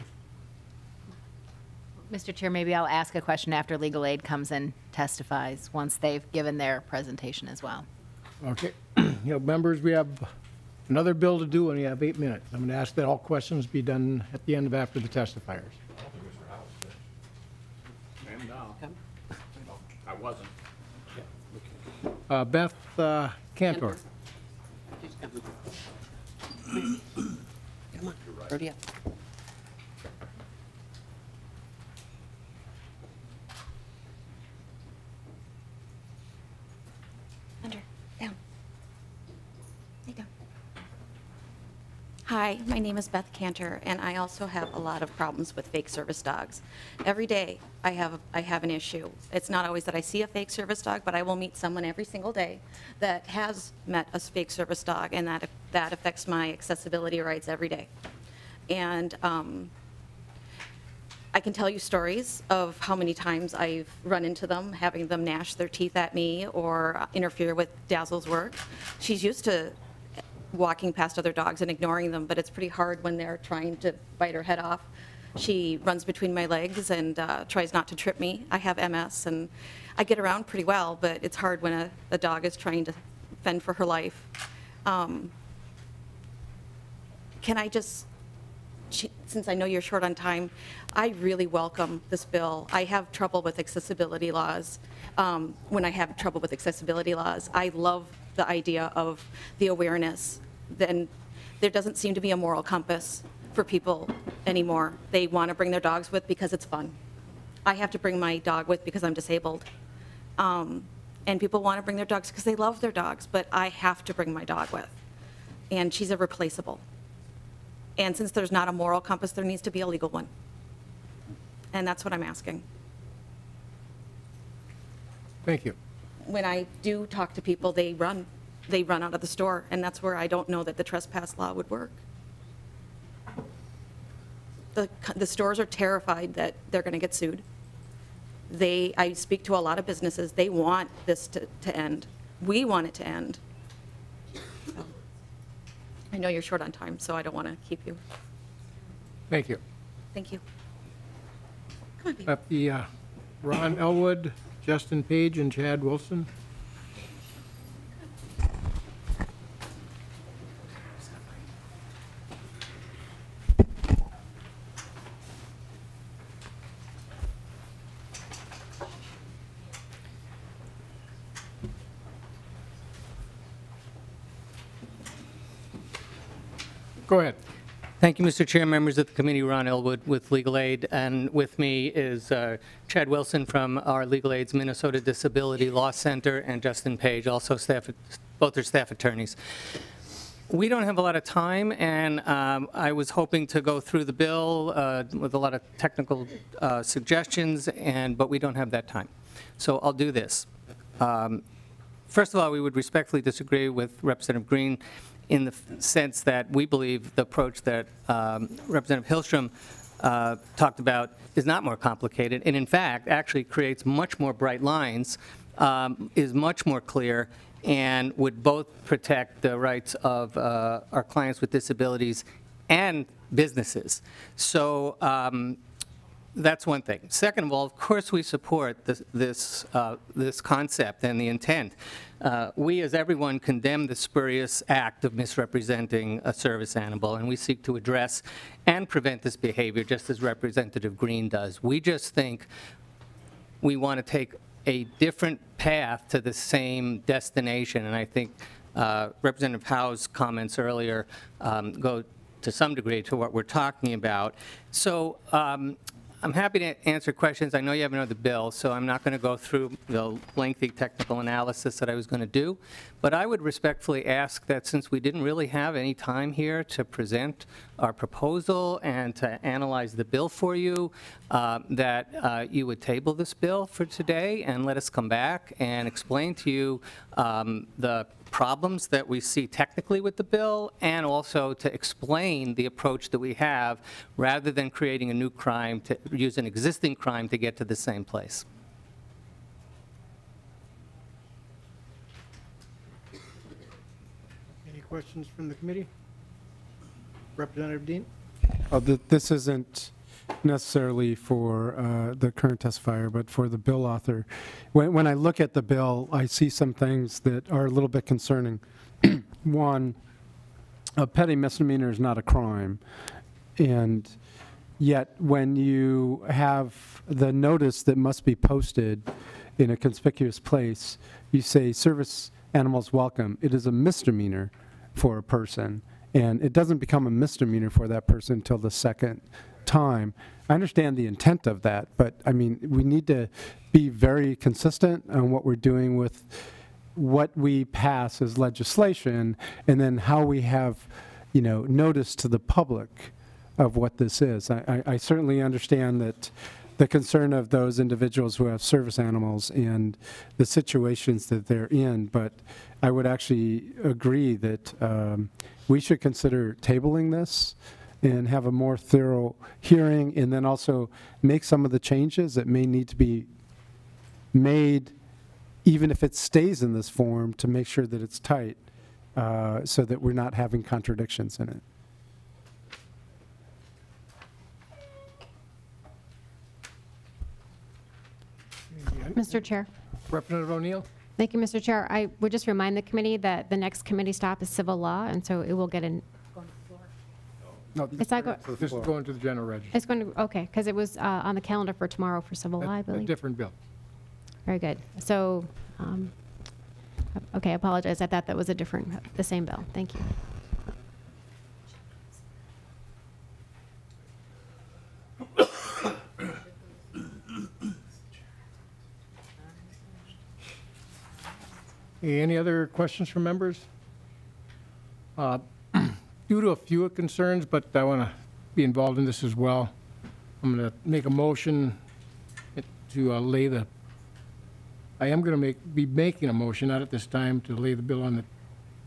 Mr. Chair, maybe I'll ask a question after legal aid comes and testifies, once they've given their presentation as well. Okay. Members, we have another bill to do, and we have 8 minutes. I'm going to ask that all questions be done at the end of after the testifiers. I wasn't. Beth Cantor. Come on, hurry up. Under, down. Lay down. Hi, my name is Beth Cantor, and I also have a lot of problems with fake service dogs. Every day I have an issue. It's not always that I see a fake service dog, but I will meet someone every single day that has met a fake service dog, and that affects my accessibility rights every day. And I can tell you stories of how many times I've run into them, having them gnash their teeth at me or interfere with Dazzle's work. She's used to walking past other dogs and ignoring them, but it's pretty hard when they're trying to bite her head off. She runs between my legs and tries not to trip me. I have MS, and I get around pretty well, but it's hard when a dog is trying to fend for her life. Can I just, since I know you're short on time, I really welcome this bill. I have trouble with accessibility laws. When I have trouble with accessibility laws, I love the idea of the awareness. Then there doesn't seem to be a moral compass for people anymore. They want to bring their dogs with because it's fun. I have to bring my dog with because I'm disabled. And people want to bring their dogs because they love their dogs, but I have to bring my dog with. And she's irreplaceable. And since there's not a moral compass, there needs to be a legal one. And that's what I'm asking. Thank you. When I do talk to people, they run out of the store, and that's where I don't know that the trespass law would work. The stores are terrified that they're going to get sued. I speak to a lot of businesses. They want this to end. We want it to end. So, I know you're short on time, so I don't want to keep you. Thank you. Thank you. Come on, baby. Up the Ron Elwood, Justin Page, and Chad Wilson. Go ahead. Thank you, Mr. Chair, members of the committee. Ron Elwood with Legal Aid, and with me is Chad Wilson from our Legal Aid's Minnesota Disability Law Center, and Justin Page, also both are staff attorneys. We don't have a lot of time, and I was hoping to go through the bill with a lot of technical suggestions, but we don't have that time. So I'll do this. First of all, we would respectfully disagree with Representative Green in the sense that we believe the approach that Representative Hillstrom talked about is not more complicated, and in fact actually creates much more bright lines, is much more clear, and would both protect the rights of our clients with disabilities and businesses. So that's one thing. Second of all, of course we support this concept and the intent. We, as everyone, condemn the spurious act of misrepresenting a service animal, and we seek to address and prevent this behavior, just as Representative Green does. We just think we want to take a different path to the same destination, and I think Representative Howe's comments earlier go to some degree to what we're talking about. So I'm happy to answer questions. I know you have another bill, so I'm not going to go through the lengthy technical analysis that I was going to do. But I would respectfully ask that since we didn't really have any time here to present our proposal and to analyze the bill for you, that you would table this bill for today and let us come back and explain to you the problems that we see technically with the bill, and also to explain the approach that we have rather than creating a new crime to use an existing crime to get to the same place. questions from the committee? Representative Dean? This isn't necessarily for the current testifier, but for the bill author. When I look at the bill, I see some things that are a little bit concerning. One, a petty misdemeanor is not a crime, and yet when you have the notice that must be posted in a conspicuous place, you say service animals welcome. It is a misdemeanor for a person, and it doesn't become a misdemeanor for that person until the second time. I understand the intent of that, but I mean, we need to be very consistent on what we're doing with what we pass as legislation, and then how we have, you know, notice to the public of what this is. I certainly understand that the concern of those individuals who have service animals and the situations that they're in, but I would actually agree that we should consider tabling this and have a more thorough hearing, and then also make some of the changes that may need to be made, even if it stays in this form, to make sure that it's tight, so that we're not having contradictions in it. Mr. Chair. Representative O'Neill? Thank you, Mr. Chair. I would just remind the committee that the next committee stop is civil law, and so it will get in. No, It's not go- this is going to the general register. It's going to, okay, because it was on the calendar for tomorrow for civil law, I A believe. different bill. Very good. So, okay, I apologize. I thought that was the same bill. Thank you. Any other questions from members? Due to a few concerns, but I want to be involved in this as well, I'm going to make a motion to lay the, I am going to be making a motion, not at this time, to lay the bill on the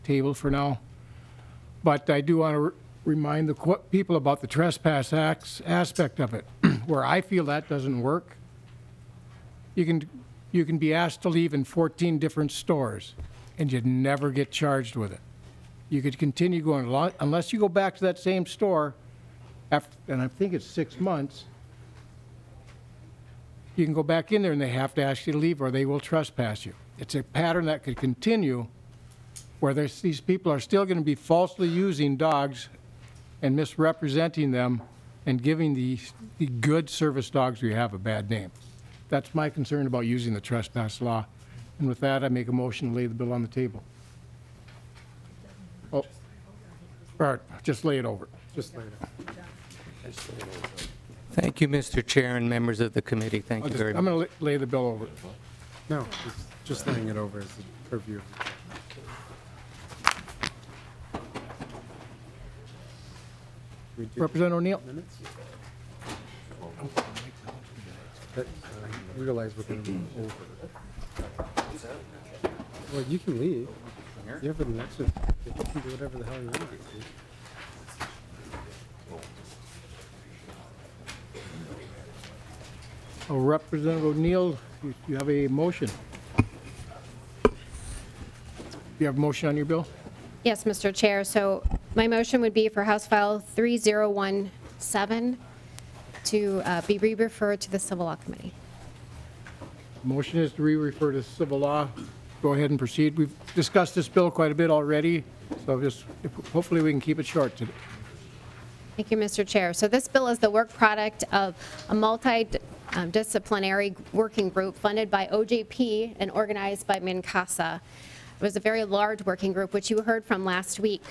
table for now. But I do want to remind the people about the trespass aspect of it. Where I feel that doesn't work, you can be asked to leave in 14 different stores, and you'd never get charged with it. You could continue going, unless you go back to that same store, after, and I think it's 6 months, you can go back in there and they have to ask you to leave or they will trespass you. It's a pattern that could continue where these people are still going to be falsely using dogs and misrepresenting them and giving the good service dogs we have a bad name. That's my concern about using the trespass law. And with that, I make a motion to lay the bill on the table. Oh, all right, just lay it over. Just lay it out. Thank you, Mr. Chair and members of the committee. Thank you very much. I'm going to lay the bill over. No, just laying it over as the purview. Representative O'Neill? I realize we're going to move over. Well, you can leave. You have an extra, you can do whatever the hell you want to do. Representative O'Neill, you have a motion. You have a motion on your bill? Yes, Mr. Chair. So my motion would be for House File 3017 to be re-referred to the Civil Law Committee. Motion is to re-refer to civil law. Go ahead and proceed. We've discussed this bill quite a bit already, so hopefully we can keep it short today. Thank you, Mr. Chair. So this bill is the work product of a multidisciplinary working group funded by OJP and organized by MINCASA. It was a very large working group, which you heard from last week.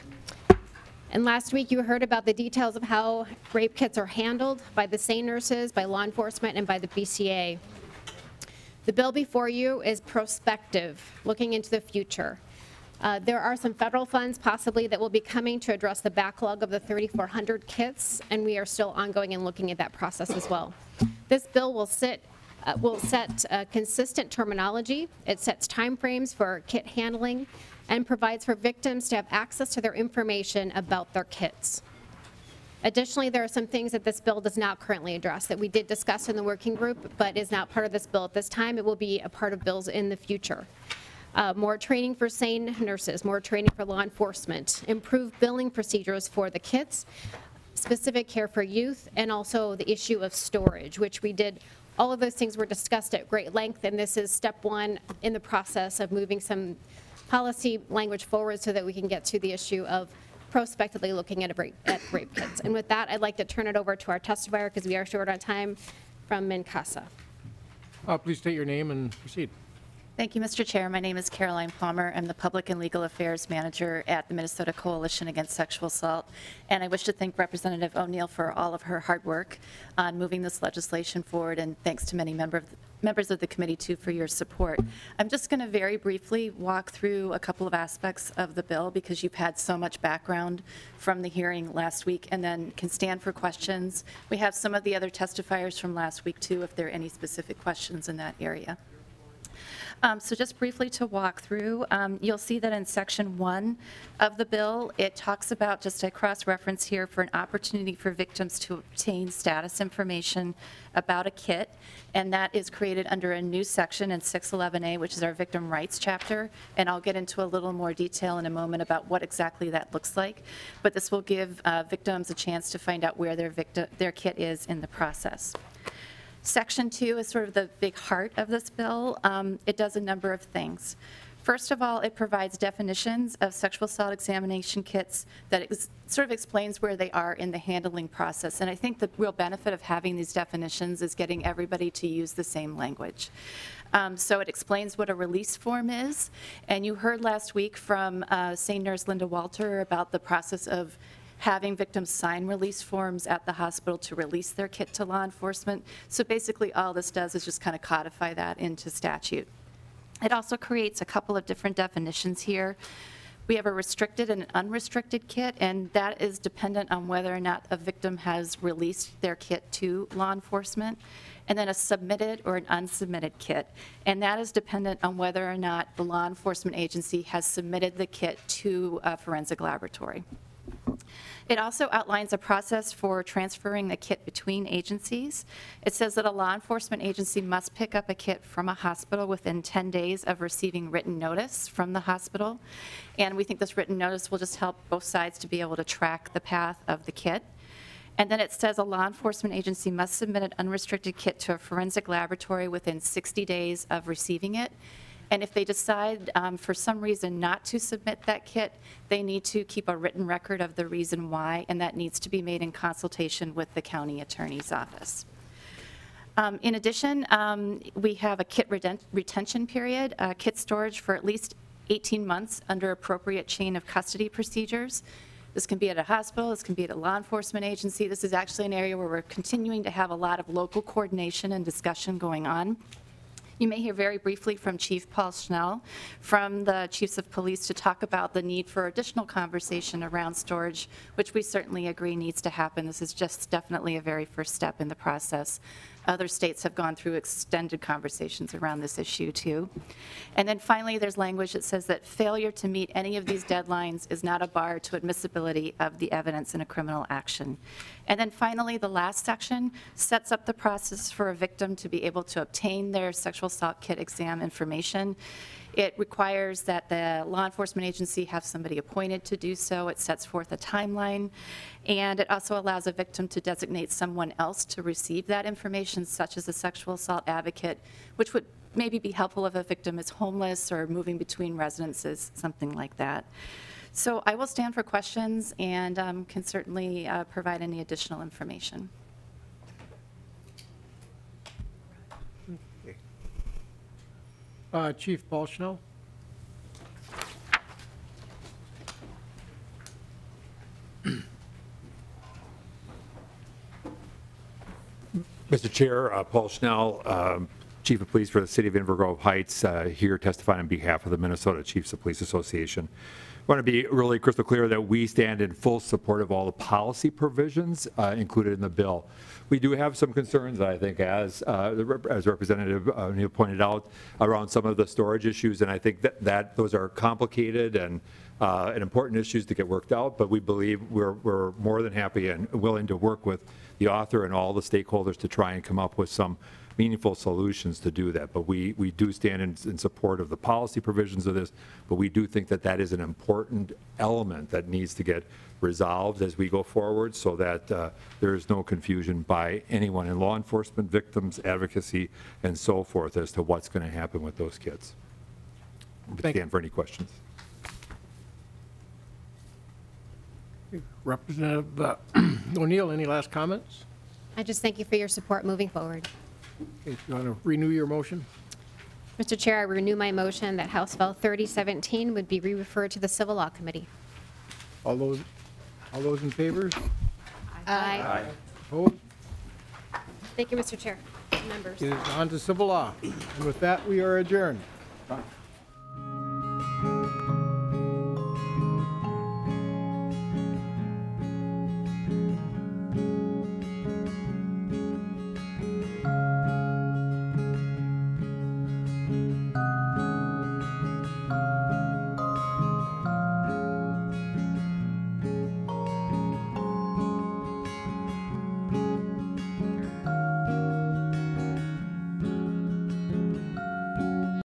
And last week you heard about the details of how rape kits are handled by the SANE nurses, by law enforcement, and by the BCA. The bill before you is prospective, looking into the future. There are some federal funds possibly that will be coming to address the backlog of the 3,400 kits, and we are still ongoing and looking at that process as well. This bill will set consistent terminology. It sets timeframes for kit handling and provides for victims to have access to their information about their kits. Additionally, there are some things that this bill does not currently address that we did discuss in the working group, but is not part of this bill at this time. It will be a part of bills in the future. more training for SANE nurses, more training for law enforcement, improved billing procedures for the kids, specific care for youth, and also the issue of storage, which we did. All of those things were discussed at great length, and this is step one in the process of moving some policy language forward so that we can get to the issue of prospectively looking at rape kits. And with that, I'd like to turn it over to our testifier, because we are short on time, from MnCASA. Please state your name and proceed. Thank you, Mr. Chair. My name is Caroline Palmer. I'm the Public and Legal Affairs Manager at the Minnesota Coalition Against Sexual Assault, and I wish to thank Representative O'Neill for all of her hard work on moving this legislation forward, and thanks to many members of the committee, too, for your support. I'm just going to very briefly walk through a couple of aspects of the bill, because you've had so much background from the hearing last week, and then can stand for questions. We have some of the other testifiers from last week, too, if there are any specific questions in that area. So just briefly to walk through, you'll see that in section 1 of the bill, it talks about, just a cross-reference here, for an opportunity for victims to obtain status information about a kit, and that is created under a new section in 611A, which is our victim rights chapter, and I'll get into a little more detail in a moment about what exactly that looks like, but this will give victims a chance to find out where their kit is in the process. Section 2 is sort of the big heart of this bill. It does a number of things. First of all, it provides definitions of sexual assault examination kits that sort of explains where they are in the handling process. And I think the real benefit of having these definitions is getting everybody to use the same language. So it explains what a release form is. And you heard last week from SANE nurse Linda Walter about the process of having victims sign release forms at the hospital to release their kit to law enforcement. So basically all this does is just kind of codify that into statute. It also creates a couple of different definitions here. We have a restricted and an unrestricted kit, and that is dependent on whether or not a victim has released their kit to law enforcement. And then a submitted or an unsubmitted kit, and that is dependent on whether or not the law enforcement agency has submitted the kit to a forensic laboratory. It also outlines a process for transferring the kit between agencies. It says that a law enforcement agency must pick up a kit from a hospital within 10 days of receiving written notice from the hospital. And we think this written notice will just help both sides to be able to track the path of the kit. And then it says a law enforcement agency must submit an unrestricted kit to a forensic laboratory within 60 days of receiving it. And if they decide for some reason not to submit that kit, they need to keep a written record of the reason why, and that needs to be made in consultation with the county attorney's office. In addition, we have a kit retention period, kit storage for at least 18 months under appropriate chain of custody procedures. This can be at a hospital, this can be at a law enforcement agency. This is actually an area where we're continuing to have a lot of local coordination and discussion going on. You may hear very briefly from Chief Paul Schnell from the Chiefs of Police to talk about the need for additional conversation around storage, which we certainly agree needs to happen. This is just definitely a very first step in the process. Other states have gone through extended conversations around this issue too. And then finally, there's language that says that failure to meet any of these deadlines is not a bar to admissibility of the evidence in a criminal action. And then finally, the last section sets up the process for a victim to be able to obtain their sexual assault kit exam information. It requires that the law enforcement agency have somebody appointed to do so. It sets forth a timeline, and it also allows a victim to designate someone else to receive that information, such as a sexual assault advocate, which would maybe be helpful if a victim is homeless or moving between residences, something like that. So I will stand for questions and can certainly provide any additional information. Chief Paul Schnell. Mr. Chair, Paul Schnell, Chief of Police for the City of Inver Grove Heights, here testifying on behalf of the Minnesota Chiefs of Police Association. I want to be really crystal clear that we stand in full support of all the policy provisions included in the bill. We do have some concerns, I think, as Representative O'Neill pointed out, around some of the storage issues, and I think that those are complicated and important issues to get worked out, but we believe we're more than happy and willing to work with the author and all the stakeholders to try and come up with some meaningful solutions to do that. But we do stand in support of the policy provisions of this, but we do think that that is an important element that needs to get resolved as we go forward so that there is no confusion by anyone in law enforcement, victims, advocacy, and so forth as to what's going to happen with those kids. Stand for any questions. Representative O'Neill, any last comments? I just thank you for your support moving forward. Okay, you want to renew your motion? Mr. Chair, I renew my motion that House Bill 3017 would be re-referred to the Civil Law Committee. All those in favor? Aye. Opposed? Thank you, Mr. Chair. Members. It is on to civil law. And with that, we are adjourned.